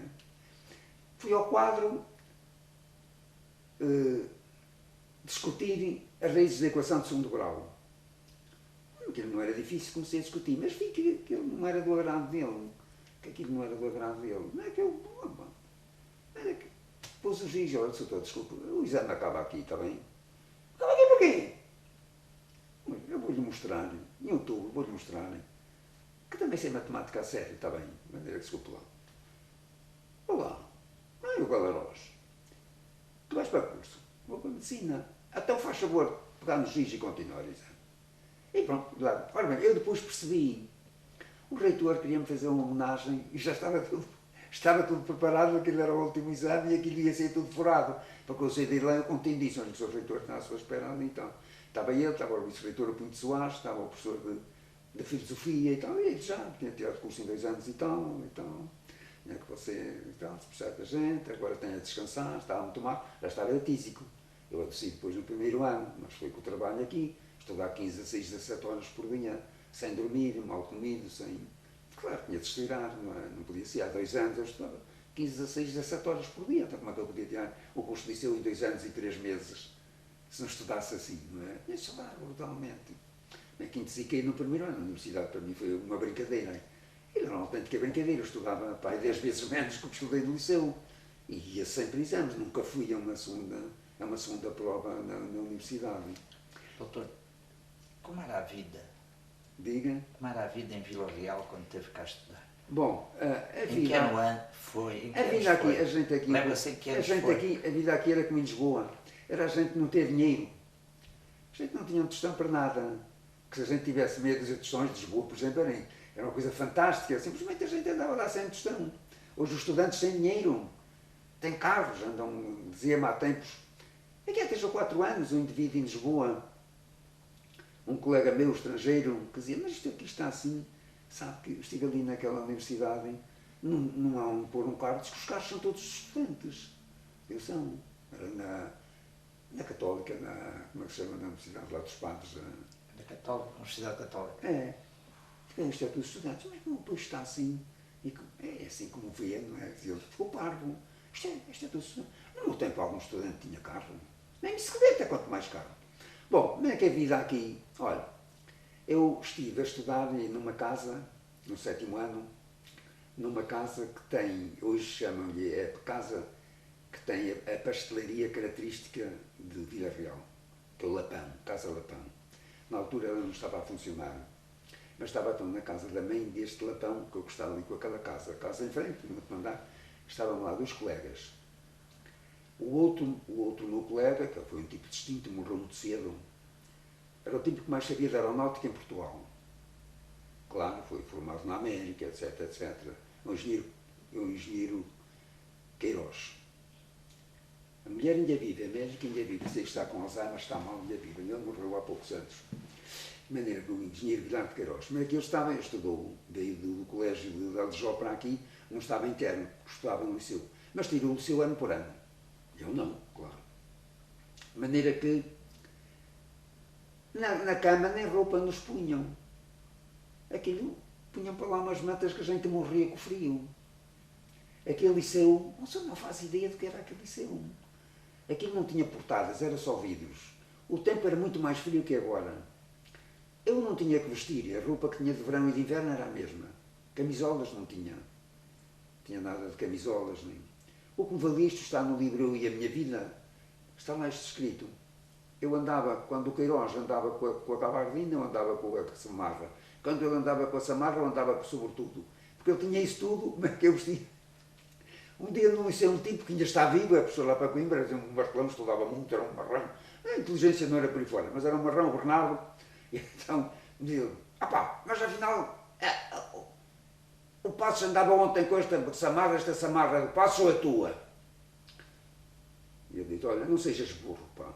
Fui ao quadro discutir as raízes da equação de 2º grau. Aquilo não era difícil, comecei a discutir, mas vi que aquilo não era do agrado dele. Não é que eu... Era que pôs o giz, olha, doutor, desculpa, o exame acaba aqui, está bem? Acaba aqui porquê? Eu vou-lhe mostrar, em outubro, vou-lhe mostrar que também sei matemática a sério, está bem? De maneira que desculpe lá. Olá, o Galarós. Tu vais para o curso? Vou para a medicina. Então faz favor, pegar no giz e continuar o exame. E pronto, lá. Ora bem, eu depois percebi. O reitor queria-me fazer uma homenagem e já estava tudo preparado, aquilo era o último exame e aquilo ia ser tudo furado. Para que eu sair de lá, eu contei disso, olha que o Sr. Reitor está à sua espera ali e tal. Estava ele, estava o vice-reitor, o Pinto Soares, estava o professor de filosofia e tal, e ele já tinha tirado curso em 2 anos e tal. Tinha que você e tal, se precisar da gente, agora tenha a descansar, estava muito mal, já estava tísico. Eu adoeci depois no 1º ano, mas foi com o trabalho aqui, estudar 15, 16, 17 horas por dia, sem dormir, mal comido, sem... Claro, tinha de estudar, não podia ser. Há 2 anos eu estudava 15, 16, 17 horas por dia, então como é que eu podia tirar o curso de liceu em 2 anos e 3 meses, se não estudasse assim, não é? Tinha de estudar brutalmente. Bem, quinto e caí no 1º ano, a universidade para mim foi uma brincadeira. Era uma autêntica brincadeira. Eu estudava, pá, 10 vezes menos que o que estudei no liceu. E ia sempre exames. Nunca fui a uma segunda prova na universidade. Doutor, como era a vida? Diga. Como era a vida em Vila Real quando teve cá a estudar? Bom, a Em que vida... ano foi? Em que A anos vida aqui, foi? a gente aqui... Lembra-se em que A anos gente foi? aqui, a vida aqui era como em Lisboa. Era a gente não ter dinheiro. A gente não tinha um tostão para nada. Que se a gente tivesse meia dúzia de tostões de Lisboa, por exemplo, era uma coisa fantástica. Simplesmente a gente andava lá sem tostão. Hoje os estudantes têm dinheiro, têm carros, andam, dizia-me há tempos. Daqui a 3 ou 4 anos, um indivíduo em Lisboa, um colega meu estrangeiro, que dizia, mas isto aqui está assim, sabe que eu estive ali naquela universidade, não há um pôr um carro, diz que os carros são todos estudantes. Eu são. Era na Católica, como é que se chama, na Universidade lá dos Padres. Da Católica, Universidade Católica. Isto é tudo estudantes, mas não, depois está assim, é assim como vê, não é? Ele ficou parvo. Isto é tudo estudante. No meu tempo algum estudante tinha carro, nem bicicleta, quanto mais carro. Bom, como é que é a vida aqui? Olha, eu estive a estudar numa casa, no 7º ano, numa casa que tem, hoje chamam-lhe a casa que tem a pastelaria característica de Vila Real, que é o Lapão, Casa Lapão. Na altura ela não estava a funcionar, mas estava então na casa da mãe deste Lapão, que eu gostava ali com aquela casa. A casa em frente, no último andar, estavam lá 2 colegas. O outro meu colega, que foi um tipo distinto, morreu muito cedo, era o tipo que mais sabia de aeronáutica em Portugal. Claro, foi formado na América, etc, etc. Um engenheiro Queiroz. A mulher ainda vive, a médica ainda vive, sei que está com Alzheimer, está mal, ainda vive. Ele morreu há poucos anos. De maneira que o engenheiro Guilherme de Queiroz, como é que ele estudou, veio do colégio de Aljó para aqui, não estava interno, estudava no liceu. Mas tirou o liceu ano por ano. Eu não, claro. De maneira que na cama nem roupa nos punham. Aquilo, punham para lá umas mantas que a gente morria com o frio. Aquele liceu, não faz ideia do que era aquele liceu. Aquilo não tinha portadas, era só vidros. O tempo era muito mais frio que agora. Eu não tinha que vestir, a roupa que tinha de verão e de inverno era a mesma. Camisolas não tinha. Não tinha nada de camisolas, nem. O que me valia, isto está no livro Eu e a Minha Vida, está lá isto escrito. Eu andava, quando o Queiroz andava com a gabardina, eu andava com a samarra. Quando ele andava com a samarra, eu andava com o sobretudo. Porque ele tinha isso tudo, como é que eu vestia? Um dia não sei, um tipo que ainda está vivo, a professora lá para Coimbra, era um martelão, estudava muito, era um marrão. A inteligência não era por aí fora, mas era um marrão, o Bernardo. E então me dizia, mas afinal, o Passos andava ontem com esta samarra do Passos ou a tua? E eu disse, olha, não sejas burro, pá.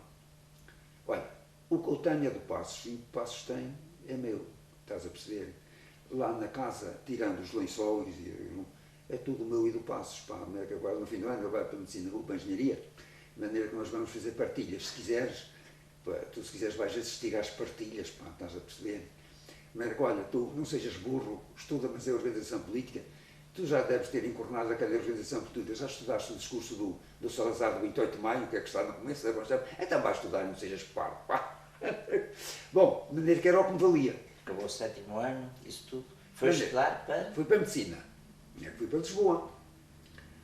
Olha, o que eu tenho é do Passos, e o que Passos tem é meu, estás a perceber? Lá na casa, tirando os lençóis, é tudo meu e do Passos, pá. Que agora no fim do ano ele vai para a medicina, vou para a engenharia, de maneira que nós vamos fazer partilhas, se quiseres. Tu, se quiseres, vais assistir às partilhas, pá, estás a perceber? Mas, olha, tu não sejas burro, estuda, mas é organização política. Tu já deves ter encornado aquela organização política, já estudaste o discurso do Salazar do 28 de maio, que é que está no começo da Constituição. Então vais estudar, não sejas parvo, pá. Bom, de maneira que era o que me valia. Acabou o 7º ano, isso tudo. Foi estudar para... Fui para a medicina. Fui para Lisboa.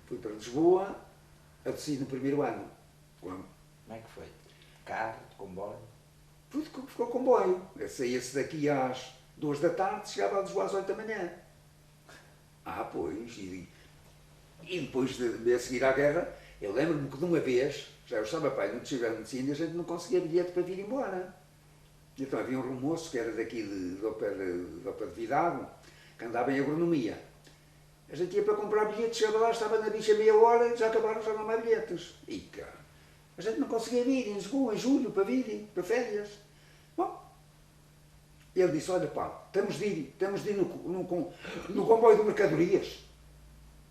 Fui para Lisboa, a desci no 1º ano. Como é que foi? Carro, de comboio? Ficou comboio. Saía-se daqui às 2 da tarde, chegava a Lisboa às 8 da manhã. Pois. E depois de a seguir à guerra, eu lembro-me que de uma vez, já eu estava pai, não tive a medicina, e a gente não conseguia bilhete para vir embora. Então havia um moço que era daqui do pé de Vidago, que andava em agronomia. A gente ia para comprar bilhetes, chegava lá, estava na bicha meia hora, já acabaram, já não há bilhetes. E cá, a gente não conseguia vir em Lisboa, em julho, para vir, para férias. Bom, ele disse, olha pá, temos de ir no comboio de mercadorias,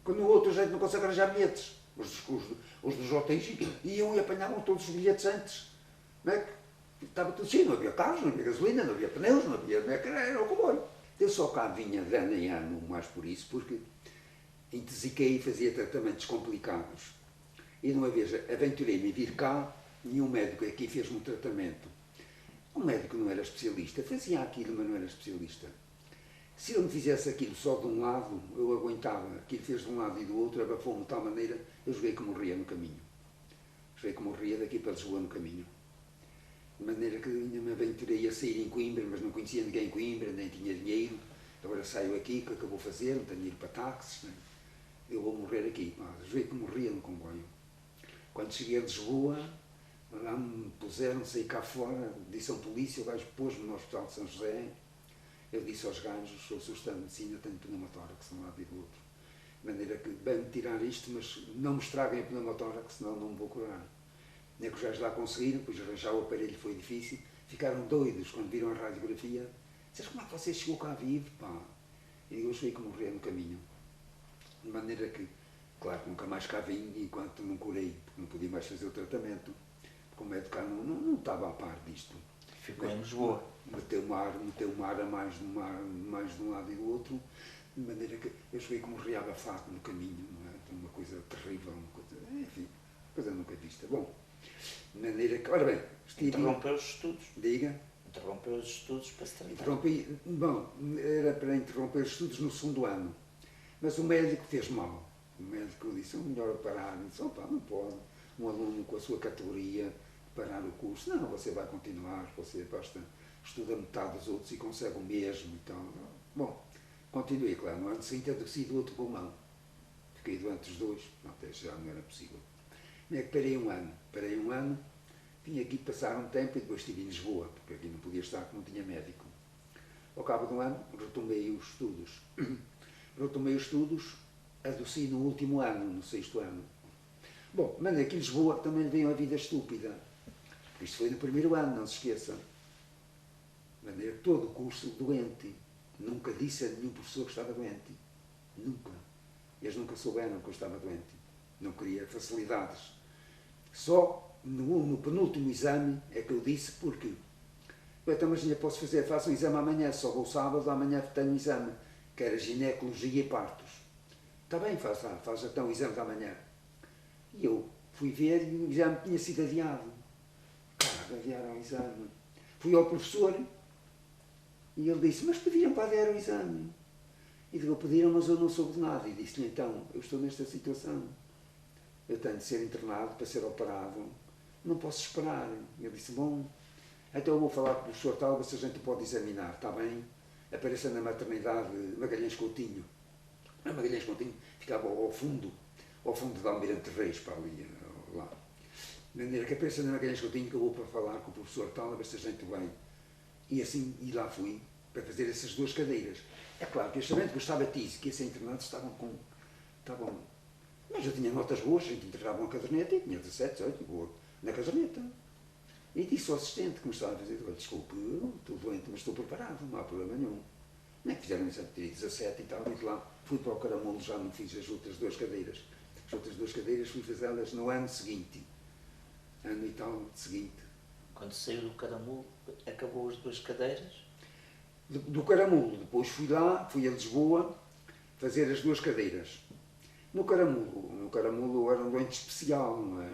que no outro a gente não consegue arranjar bilhetes. Os dos hotéis iam e apanhavam todos os bilhetes antes. Não é? Estava tudo cheio, não havia carros, não havia gasolina, não havia pneus, não havia, era o comboio. Eu só cá vinha de ano em ano, mais por isso, porque intoxiquei e fazia tratamentos complicados. E de uma vez aventurei-me a vir cá e um médico aqui fez-me um tratamento. O médico não era especialista, fazia aquilo, mas não era especialista. Se ele me fizesse aquilo só de um lado, eu aguentava. Aquilo fez de um lado e do outro, abafou-me de tal maneira, eu joguei que morria no caminho. Joguei que morria daqui para Lisboa no caminho. De maneira que ainda me aventurei a sair em Coimbra, mas não conhecia ninguém em Coimbra, nem tinha dinheiro. Agora saio aqui, o que é que eu vou fazer? Não tenho dinheiro para táxis. Né? Eu vou morrer aqui. Joguei que morria no comboio. Quando cheguei a Lisboa, lá me puseram, saí cá fora, disse a um polícia, o gajo pôs-me no Hospital de São José. Eu disse aos gajos, sou assustado de medicina, tenho pneumotórax de um lado e do outro. De maneira que, bem me tirar isto, mas não me estraguem a pneumotórax, senão não me vou curar. Nem que os gajos lá conseguiram, pois arranjar o aparelho foi difícil. Ficaram doidos quando viram a radiografia. Disseram, como é que você chegou cá vivo, pá? E eu achei que morria no caminho. De maneira que, claro, nunca mais cá vim enquanto não curei, porque não podia mais fazer o tratamento. Porque o médico cá não estava a par disto. Ficou em Lisboa. Meteu-me ar a mais de um lado e do outro, de maneira que eu cheguei que morria abafado no caminho, não é? Uma coisa terrível, uma coisa, enfim, coisa nunca vista. Bom, de maneira que, ora bem, interrompeu os estudos. Diga. Interrompeu os estudos para se tratar. Interrompi, bom, era para interromper os estudos no segundo ano, mas o médico fez mal. O médico disse, é melhor parar. Disse, opa, não pode, um aluno com a sua categoria parar o curso. Não, você vai continuar, você basta estuda metade dos outros e consegue o mesmo. Então, bom, continuei, claro, no ano seguinte adoeci do outro pulmão. Fiquei doente os dois, até já não era possível. É que parei um ano, vim aqui passar um tempo e depois estive em Lisboa, porque aqui não podia estar, porque não tinha médico. Ao cabo de um ano, retomei os estudos. Retomei os estudos, adoeci no último ano, no sexto ano. Bom, mas aqui em Lisboa também veio uma vida estúpida. Isto foi no primeiro ano, não se esqueça. De maneira que todo o curso doente. Nunca disse a nenhum professor que estava doente. Nunca. Eles nunca souberam que eu estava doente. Não queria facilidades. Só no penúltimo exame é que eu disse porque. Então, mas ainda posso fazer, faço um exame amanhã, só vou sábado, amanhã tenho um exame, que era ginecologia e partos. Está bem, faz lá, faz então o exame de amanhã. E eu fui ver e o exame tinha sido adiado. Cara, adiaram o exame. Fui ao professor e ele disse, mas pediram para adiar o exame. E digo, pediram, mas eu não soube de nada. E disse-lhe, então, eu estou nesta situação. Eu tenho de ser internado para ser operado. Não posso esperar. E ele disse, bom, então eu vou falar com o professor tal, se a gente pode examinar, está bem? Apareça na maternidade Magalhães Coutinho. A Magalhães Coutinho ficava ao fundo de Almirante Reis, para ali, lá. De maneira que apareça na Magalhães Coutinho que eu vou para falar com o professor tal, a ver se a gente vai. E assim, e lá fui, para fazer essas duas cadeiras. É claro que eu sabendo que gostava disso, que ia ser internado, estavam. Mas eu tinha notas boas, a gente entregava uma caderneta e tinha 17, 18, boa, na caderneta. E disse ao assistente que me estava a fazer, desculpe, eu estou doente, mas estou preparado, não há problema nenhum. Nem que fizeram isso, tirei 17 e tal, e de lá fui para o Caramulo, já não fiz as outras duas cadeiras. As outras duas cadeiras fui fazê-las no ano seguinte. Ano e tal seguinte. Quando saiu do Caramulo, acabou as duas cadeiras? Do Caramulo, depois fui lá, fui a Lisboa, fazer as duas cadeiras. No Caramulo eu era um doente especial, não é?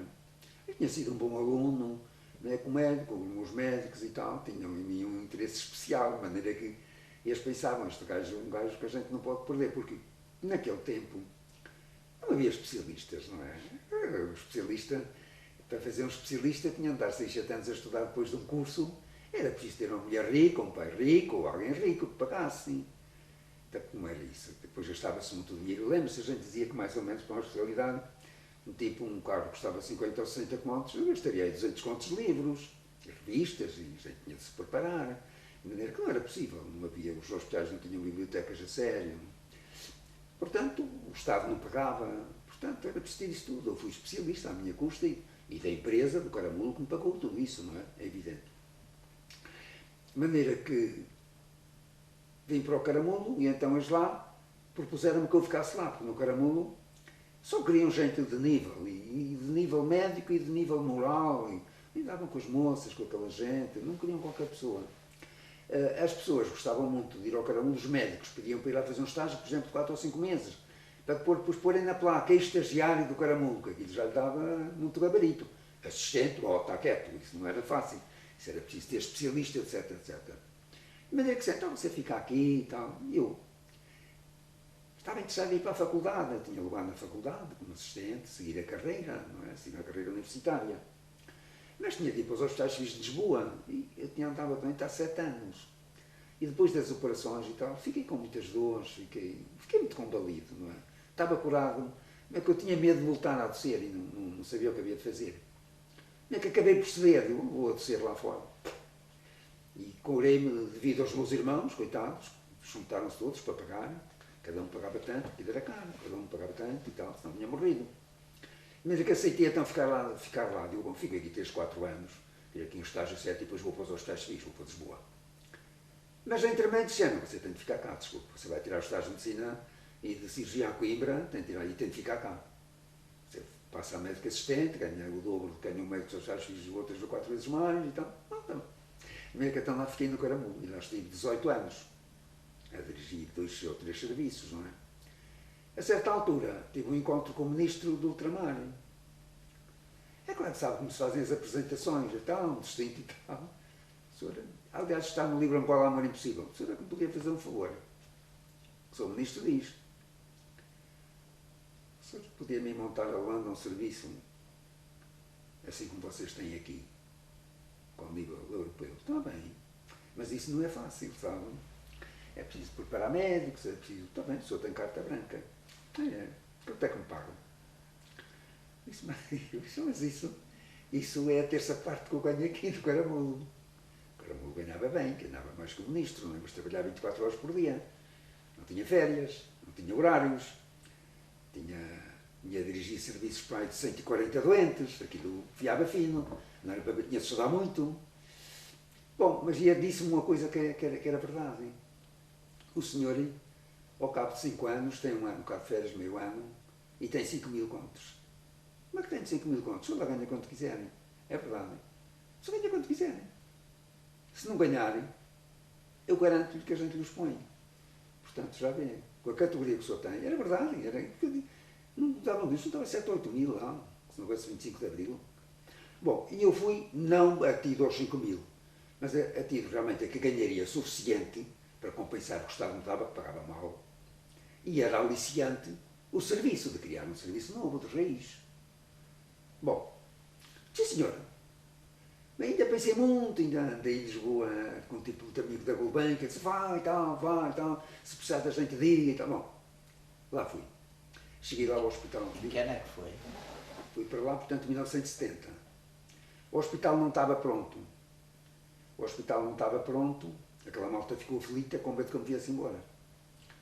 Eu tinha sido um bom aluno, médico, os médicos e tal, tinham em mim um interesse especial, de maneira que eles pensavam, este gajo é um gajo que a gente não pode perder, porque naquele tempo não havia especialistas, não é? O especialista, para fazer um especialista, tinha de dar 6, 7 anos a estudar depois de um curso, era preciso ter uma mulher rica, um pai rico, ou alguém rico que pagasse. Então, como era isso? Depois gastava-se muito dinheiro. Lembra-se, a gente dizia que mais ou menos para uma especialidade, um carro que custava 50 ou 60 contos, eu gastaria aí 200 contos de livros, revistas, e a gente tinha de se preparar. De maneira que não era possível, não havia, os hospitais não tinham bibliotecas a sério. Portanto, o Estado não pagava, portanto, era preciso ter isso tudo. Eu fui especialista à minha custa e da empresa, do Caramulo, que me pagou tudo isso, não é? É evidente. De maneira que vim para o Caramulo e então eles lá propuseram-me que eu ficasse lá, porque no Caramulo só queriam gente de nível, e de nível médico e de nível moral, e davam com as moças, com aquela gente, não queriam qualquer pessoa. As pessoas gostavam muito de ir ao Caramulo, os médicos pediam para ir lá fazer um estágio, por exemplo, de 4 ou 5 meses, para depois porem na placa, estagiário do Caramulo, que aquilo já lhe dava muito gabarito. Assistente, está quieto, isso não era fácil, isso era preciso ter especialista, etc, etc. Mas é que então você fica aqui e tal. E eu estava interessado em ir para a faculdade, eu tinha lugar na faculdade como assistente, seguir a carreira, não é? Seguir a carreira universitária. Mas tinha que ir para os hospitais civis de Lisboa e eu tinha andado doente há 7 anos. E depois das operações e tal, fiquei com muitas dores, fiquei muito combalido, não é? Estava curado, mas que eu tinha medo de voltar a adoecer e não sabia o que havia de fazer. Não é que acabei por ceder, eu vou adoecer lá fora. E curei-me devido aos meus irmãos, coitados, juntaram-se todos para pagar, cada um pagava tanto, aquilo era caro, cada um pagava tanto e tal, senão tinha morrido. Mas é que aceitei então ficar lá. Digo, bom, fico aqui 3, 4 anos, fico aqui em estágio 7 e depois vou para os hospitais civis, vou para Lisboa. Mas entretanto disseram, você tem de ficar cá, desculpa, você vai tirar o estágio de medicina e de cirurgia a Coimbra, tem de ficar cá. Você passa a médico assistente, ganha o dobro do que ganha o médico dos estágios civis, ou 3 ou 4 vezes mais e tal. Não, tá. Meio que então lá fiquei no Caramulo, e lá estive 18 anos, a dirigir 2 ou 3 serviços, não é? A certa altura, tive um encontro com o ministro do Ultramar. É claro que sabe como se fazem as apresentações e tal, um distinto e tal. Senhora, aliás, está no livro Angola Amor Impossível. A senhora que me podia fazer um favor. O senhor ministro diz. A senhora podia-me montar a Holanda um serviço assim como vocês têm aqui, com nível europeu. Está bem, mas isso não é fácil, sabe? É preciso preparar médicos, é preciso... Está bem, o senhor tem carta branca. Quanto é que me pagam? Mas isso é a terça parte que eu ganho aqui no Caramulo. O Caramulo ganhava bem, ganhava mais que o ministro, não é? Mas trabalhava 24 horas por dia. Não tinha férias, não tinha horários, tinha a dirigir serviços para aí de 140 doentes, aquilo fiava fino, não era para tinha de estudar muito. Bom, mas disse-me uma coisa que era verdade. O senhor, ao cabo de 5 anos, tem um bocado de férias, meio ano, e tem 5.000 contos. Como é que tem 5.000 contos? O senhor lá ganha quanto quiserem. É verdade. O senhor ganha quanto quiserem. Se não ganharem, eu garanto-lhe que a gente os põe. Portanto, já vê, com a categoria que o senhor tem, era verdade. Não davam disso, não estava 7 ou 8 mil lá, se não fosse 25 de Abril. Bom, e eu fui, não atido aos 5.000, mas atido realmente a que ganharia suficiente para compensar o que o Estado não dava, que pagava mal. E era aliciante o serviço, de criar um serviço novo, de raiz. Bom, sim senhora. Ainda pensei muito, ainda andei em Lisboa com um tipo de amigo da Gulbenkian, que disse, vai e tal, se precisar da gente diga e tal. Bom, lá fui. Cheguei lá ao hospital. Em que ano é que foi? Fui para lá, portanto, em 1970. O hospital não estava pronto. Aquela malta ficou aflita com medo que eu me viesse embora.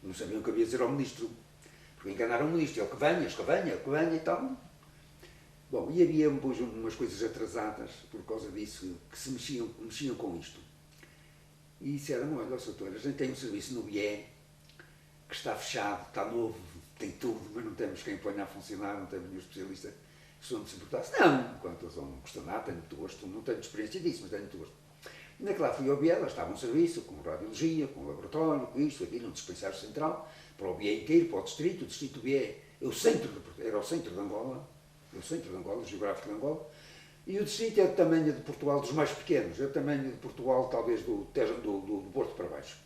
Não sabiam o que havia de dizer ao ministro. Porque enganaram o ministro. Ele que venha e tal. Bom, e havia depois umas coisas atrasadas por causa disso, que se mexiam com isto. E disseram, olha, doutor, a gente tem um serviço no BIE que está fechado, está novo, tem tudo, mas não temos quem ponha a funcionar, não temos nenhum especialista. Se não se importasse, não, enquanto eu não custa nada, tenho muito gosto, não tenho experiência disso, mas tenho muito gosto. E naquela fui ao BIE, lá estava um serviço, com radiologia, com laboratório, com isto, aquilo, um dispensário central, para o BIE inteiro, para o distrito do BIE, era o centro de Angola, geográfico de Angola, e o distrito é do tamanho de Portugal dos mais pequenos, é do tamanho de Portugal talvez do Porto para baixo.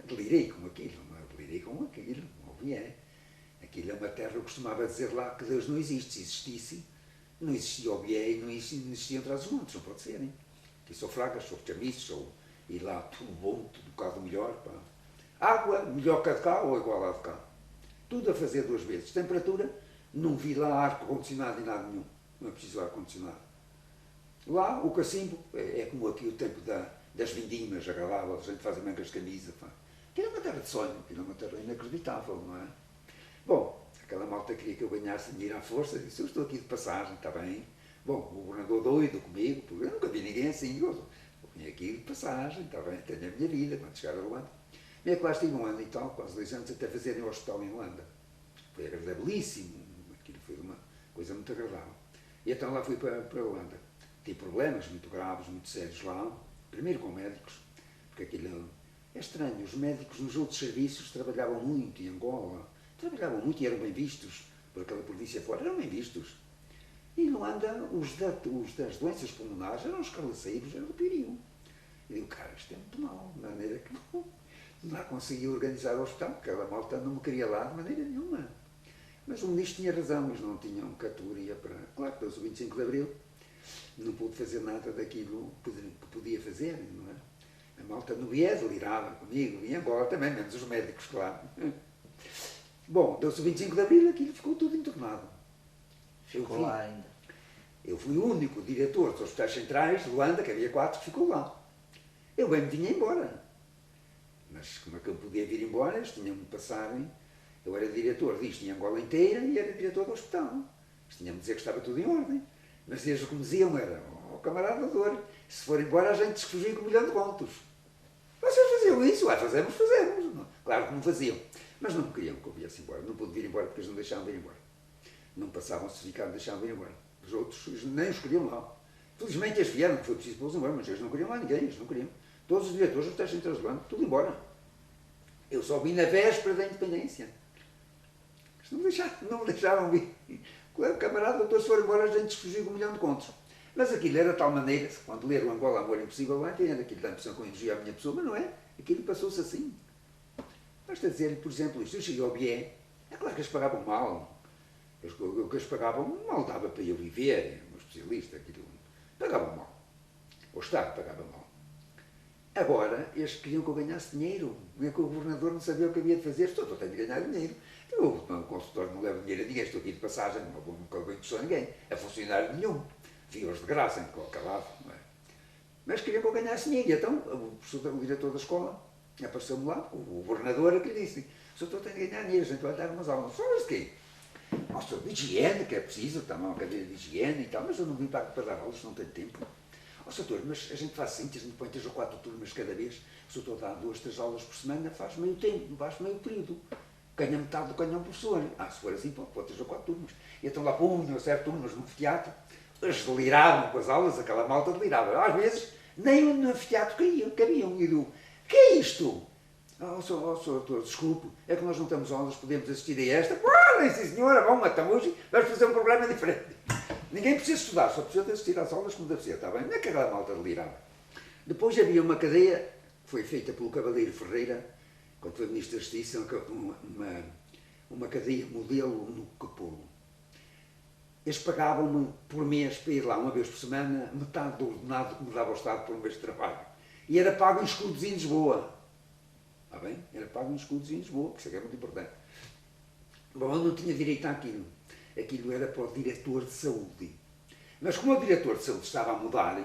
Delirei com aquilo, óbvio é. Aquilo é uma terra, eu costumava dizer lá que Deus não existe, se existisse, não existia o BIE e não existiam Trás-os-Montes, não pode ser, hein? Aqui sou Fragas, sou Chamiço, e lá tudo bom, tudo um bocado melhor, pá. Água, melhor que a de cá ou igual à de cá. Tudo a fazer 2 vezes. Temperatura, não vi lá ar-condicionado e nada nenhum. Não é preciso ar-condicionado. Lá, o cacimbo é como aqui o tempo das vindimas, agradável, a gente faz mangas de camisa. Aquilo é uma terra de sonho, aquilo é uma terra inacreditável, não é? Bom, aquela malta queria que eu ganhasse dinheiro à força, disse, eu estou aqui de passagem, está bem. Bom, o governador doido comigo, porque eu nunca vi ninguém assim, eu vim aqui de passagem, está bem, tenho a minha vida, quando chegar a Luanda. E é que lá estive 1 ano e tal, quase 2 anos, até fazerem o hospital em Luanda. Foi agradabilíssimo, aquilo foi uma coisa muito agradável. E então lá fui para Luanda. Tive problemas muito graves, muito sérios lá, primeiro com médicos, porque aquilo é estranho, os médicos nos outros serviços trabalhavam muito em Angola, trabalhavam muito e eram bem vistos, por aquela província fora, eram bem vistos. E em Luanda, os das doenças pulmonares eram os carniceiros, era o piriu. E digo, cara, isto é muito mal, de maneira que não lá consegui organizar o hospital, porque aquela malta não me queria lá de maneira nenhuma. Mas o ministro tinha razão, eles não tinham categoria para... Claro, depois o 25 de Abril não pude fazer nada daquilo que podia fazer, não é? A malta no IES delirava comigo, e em Angola também, menos os médicos, claro. Bom, deu-se o 25 de Abril, aquilo ficou tudo entornado. Ficou lá ainda. Eu fui o único diretor dos hospitais centrais de Luanda, que havia 4, que ficou lá. Eu bem me vinha embora. Mas como é que eu podia vir embora? Eles tinham-me de passar. Eu era diretor disto em Angola inteira e era diretor do hospital. Eles tinham-me de dizer que estava tudo em ordem. Mas eles o que me diziam era, camarada doutor, se for embora a gente desfugir com 1 milhão de contos. Vocês faziam isso? Fazemos. Claro que não faziam. Mas não me queriam que eu viesse embora. Não pude vir embora porque eles não deixavam vir embora. Não passavam certificado, deixavam vir embora. Os outros nem os queriam lá. Felizmente eles vieram, foi preciso pô-los embora, mas eles não queriam lá ninguém, eles não queriam. Todos os diretores dos testes centrais de Luanda, tudo embora. Eu só vim na véspera da independência. Eles não me deixaram vir. O camarada doutor, se for embora, a gente desfugiu com 1 milhão de contos. Mas aquilo era de tal maneira, quando leram Angola, Amor Impossível, lá entendendo aquilo da impressão que eu elogia a minha pessoa, mas não é. Aquilo passou-se assim. Basta dizer, por exemplo, isto, eu cheguei ao Bié, é claro que eles pagavam mal. O que eles pagavam mal dava para eu viver, um especialista, aquilo. Pagavam mal. O Estado pagava mal. Agora, eles queriam que eu ganhasse dinheiro. É que o governador não sabia o que havia de fazer. Estou a de ganhar dinheiro. O consultor não leva dinheiro a ninguém. Estou aqui de passagem, nunca beneficiou a ninguém. A funcionário nenhum. Vi-os de graça em qualquer lado. Não é? Mas queriam que eu ganhasse dinheiro. E então, o diretor da escola apareceu-me lá, o governador, que lhe disse: o doutor tem de ganhar dinheiro, a gente vai dar umas aulas. Falas de quê? Nossa, de higiene, que é preciso, também uma cadeira de higiene e tal, mas eu não vim para dar aulas, não tenho tempo. Ó, doutor, mas a gente faz assim, a gente põe 3 ou 4 turmas cada vez, se o doutor dá 2, 3 aulas por semana, faz meio tempo, faz meio período. Ganha metade do que ganha um professor. Se for assim, pode 3 ou 4 turmas. E então lá punham 7 turmas no anfiteatro, eles deliravam com as aulas, aquela malta delirava. Às vezes, nem no anfiteatro cabiam. E eu, que é isto? Senhor doutor, desculpe, é que nós não temos aulas, podemos assistir a esta. Podem, sim senhora, vamos, então hoje vamos fazer um programa diferente. Ninguém precisa estudar, só precisa de assistir às aulas como deve ser, está bem? Não é que aquela malta delirava. Depois havia uma cadeia, que foi feita pelo Cavaleiro Ferreira, quando foi Ministro da Justiça, uma cadeia modelo no Capolo. Eles pagavam-me por mês para ir lá uma vez por semana, metade do ordenado que me dava o Estado por um mês de trabalho. E era pago em escudos em Lisboa. Está bem? Era pago em escudos em Lisboa, que isso é muito importante. Bom, eu não tinha direito àquilo. Aquilo era para o diretor de saúde. Mas como o diretor de saúde estava a mudar,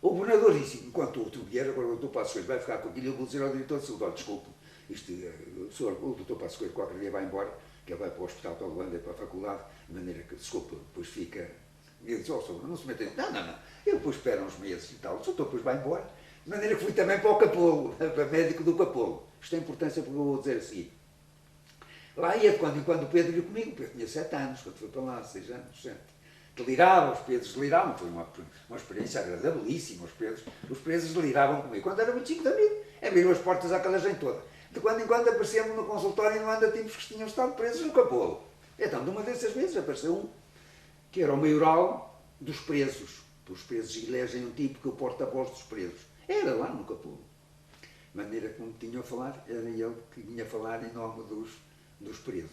o governador disse, enquanto o outro vier, agora o doutor Passos Coelho vai ficar com aquilo, eu vou dizer ao diretor de saúde: olha, desculpe, o doutor Passos Coelho qualquer dia vai embora, que ele vai para o hospital para Luanda e para a faculdade, de maneira que, desculpe, depois fica... E ele disse: senhor, não se mete. Não. Ele depois espera uns meses e tal, o doutor depois vai embora, de maneira que fui também para o Capolo, para médico do Capolo. Isto tem importância porque eu vou dizer assim. Lá ia de quando em quando o Pedro ia comigo, o Pedro tinha 7 anos, quando foi para lá, 6 anos, 7. Delirava, os Pedros deliravam, foi uma experiência agradabilíssima, os Pedros deliravam comigo. Quando era 25 de abril, abriram as portas àquela gente toda. De quando em quando aparecíamos no consultório e não anda tipos que tinham estado presos no Capolo. Então, de uma dessas vezes apareceu um, que era o maioral dos presos. Os presos elegem um tipo que é o porta-voz dos presos. Era lá no Capolo. De maneira que não tinham a falar, era ele que vinha falar em nome dos presos.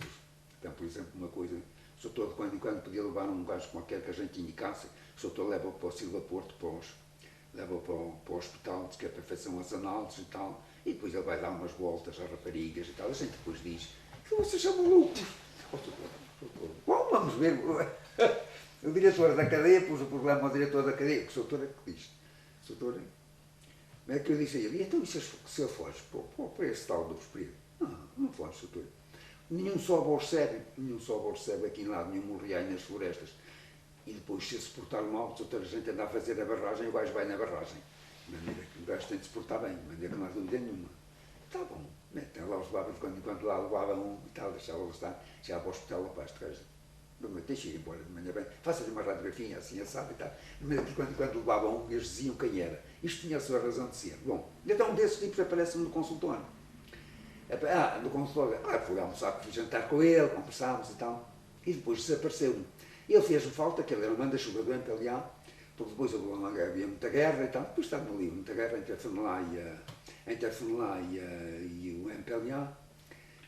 Então, por exemplo, uma coisa, o doutor de quando em quando podia levar um gajo qualquer que a gente indicasse, o doutor leva-o para o Silva Porto, leva-o para o hospital, diz que é para fazer umas análises e tal, e depois ele vai dar umas voltas às raparigas e tal. A gente depois diz que vocês são malucos. Bom, vamos ver. O diretor da cadeia pôs o problema ao diretor da cadeia, que o doutor é que diz. O doutor é que eu disse a ele: então e se eu foge para esse tal dos presos? Não foge, doutor. Nenhum só vos recebe aqui em lado, nenhum morria aí nas florestas. E depois, se portar mal, se outra gente anda a fazer a barragem, o gajo vai na barragem. De maneira que o gajo tem de se portar bem, de maneira que não há dúvida nenhuma. Está bom. Então lá os levava, de quando em quando lá levava um e tal, deixava-o estar, chegava ao hospital, o rapaz, deixa ir embora de manhã bem, faça-lhe uma radiografia assim, assado e tal. De maneira que de quando em quando levava um, eles diziam quem era. Isto tinha a sua razão de ser. Bom, então um desses tipos aparece-me no consultório. No consultório, fui almoçar, fui jantar com ele, conversámos e tal. E depois desapareceu-me. Ele fez-me falta, que ele era um manda-chuva doente, aliás, porque depois havia muita guerra e tal, depois estava ali muita guerra entre a FNLA e o MPLA,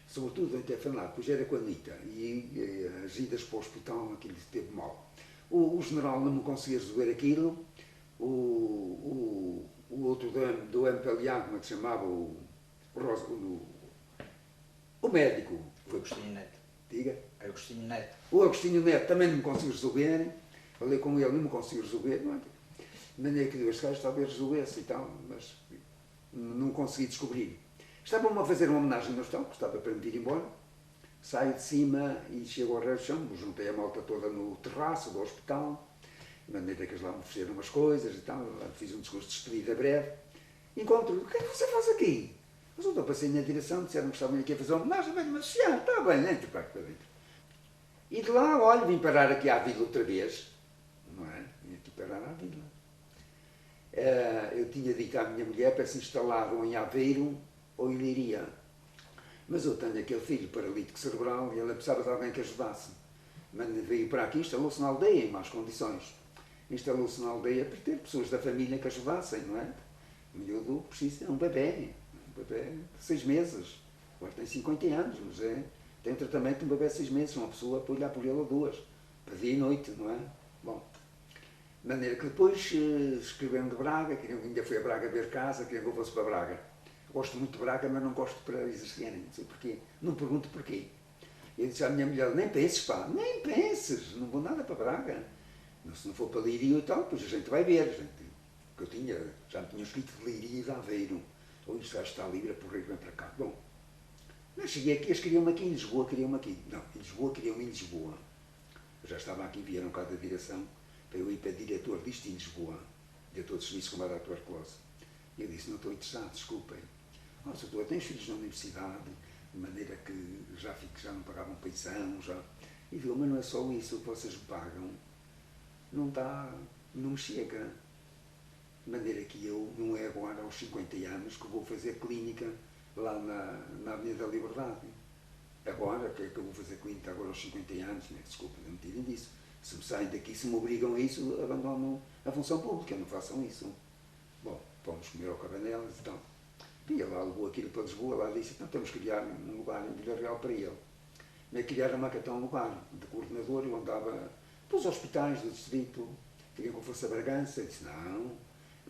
sobretudo entre a FNLA, depois era com a Anitta, e as idas para o hospital, aquilo esteve mal. O general não me conseguia resolver aquilo, o outro do MPLA, como é que se chamava, o médico. Foi Agostinho Neto. Diga? Agostinho Neto. O Agostinho Neto também não me conseguiu resolver, falei com ele, não me conseguiu resolver, não é? De maneira que os gajos talvez resolvesse e tal, mas não consegui descobrir. Estavam-me a fazer uma homenagem no hospital, estava para me vir embora, saio de cima e chego ao chão, juntei a malta toda no terraço do hospital, de maneira que eles lá me ofereceram umas coisas e tal, fiz um discurso de despedida breve, encontro, o que é que você faz aqui? Mas eu passei na direção, disseram que estavam aqui a fazer uma homenagem, mas já, está bem, entre para dentro. E de lá, olha, vim parar aqui à vila outra vez, não é? Vim aqui parar à vila. Eu tinha dito à minha mulher para se instalar ou em Aveiro ou em Leiria. Mas eu tenho aquele filho paralítico cerebral e ela precisava de alguém que ajudasse. Mas veio para aqui, instalou-se na aldeia em más condições. Instalou-se na aldeia para ter pessoas da família que ajudassem, não é? O miúdo precisa, é um bebê de 6 meses. Agora tem 50 anos, mas tem um tratamento de um bebê de 6 meses, uma pessoa para olhar por ele ou duas, para dia e noite, não é? Bom, de maneira que depois escreveram de Braga, ainda fui a Braga ver casa, queriam que eu fosse para Braga. Gosto muito de Braga, mas não gosto para exercerem, não sei porquê. Não pergunto porquê. Eu disse à minha mulher, nem penses, pá, nem penses, não vou nada para Braga. Se não for para Leiria e tal, depois a gente vai ver. Porque eu já me tinha escrito de Leiria e de Aveiro. Ou isto já está livre, por aí vem para cá. Bom, mas cheguei aqui, eles queriam-me aqui em Lisboa, queriam-me aqui. Não, em Lisboa, queriam-me em Lisboa. Eu já estava aqui, vieram cá da direção, para eu ir para diretor disto em Lisboa, diretor de serviço de combate à tuberculose. E eu disse, não estou interessado, desculpem. Nossa, eu tenho filhos na universidade, de maneira que já não pagavam pensão, já. E viu, mas não é só isso, o que vocês me pagam não me chega. De maneira que eu, não é agora aos 50 anos, que vou fazer clínica lá na Avenida da Liberdade. Agora, que é que eu vou fazer clínica agora aos 50 anos? Desculpa, não me tirem disso. Se me saem daqui, se me obrigam a isso, abandono a função pública, não façam isso. Bom, fomos comer ao Cabanelas e tal. E ele lá levou aquilo para Lisboa, lá disse, então temos que criar um lugar em Vila Real para ele. Me criaram um lugar de coordenador, eu andava pelos hospitais do distrito, queriam que eu fosse a Bragança, eu disse, não,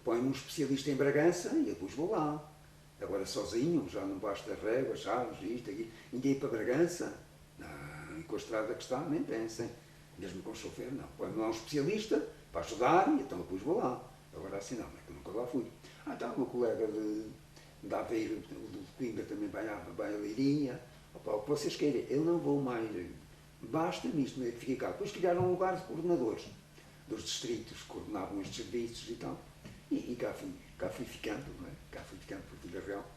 põe-me um especialista em Bragança e eu depois vou lá. Agora sozinho, já não basta réguas, chaves, isto, aqui, ainda ir para Bragança, não, e com a estrada que está, nem pensem, mesmo com o chofer, não. Põe-me lá um especialista para ajudar e então depois vou lá. Agora assim não, é que eu nunca lá fui. Então o meu colega de Aveiro, de Coimbra também vai a Leiria. Opa, o que vocês querem, eu não vou mais, basta-me isto, não é que fique cá. Depois criaram um lugar de coordenadores dos distritos, coordenavam estes serviços e tal. E cá fui ficando, não é? Cá fui ficando por Vila Real.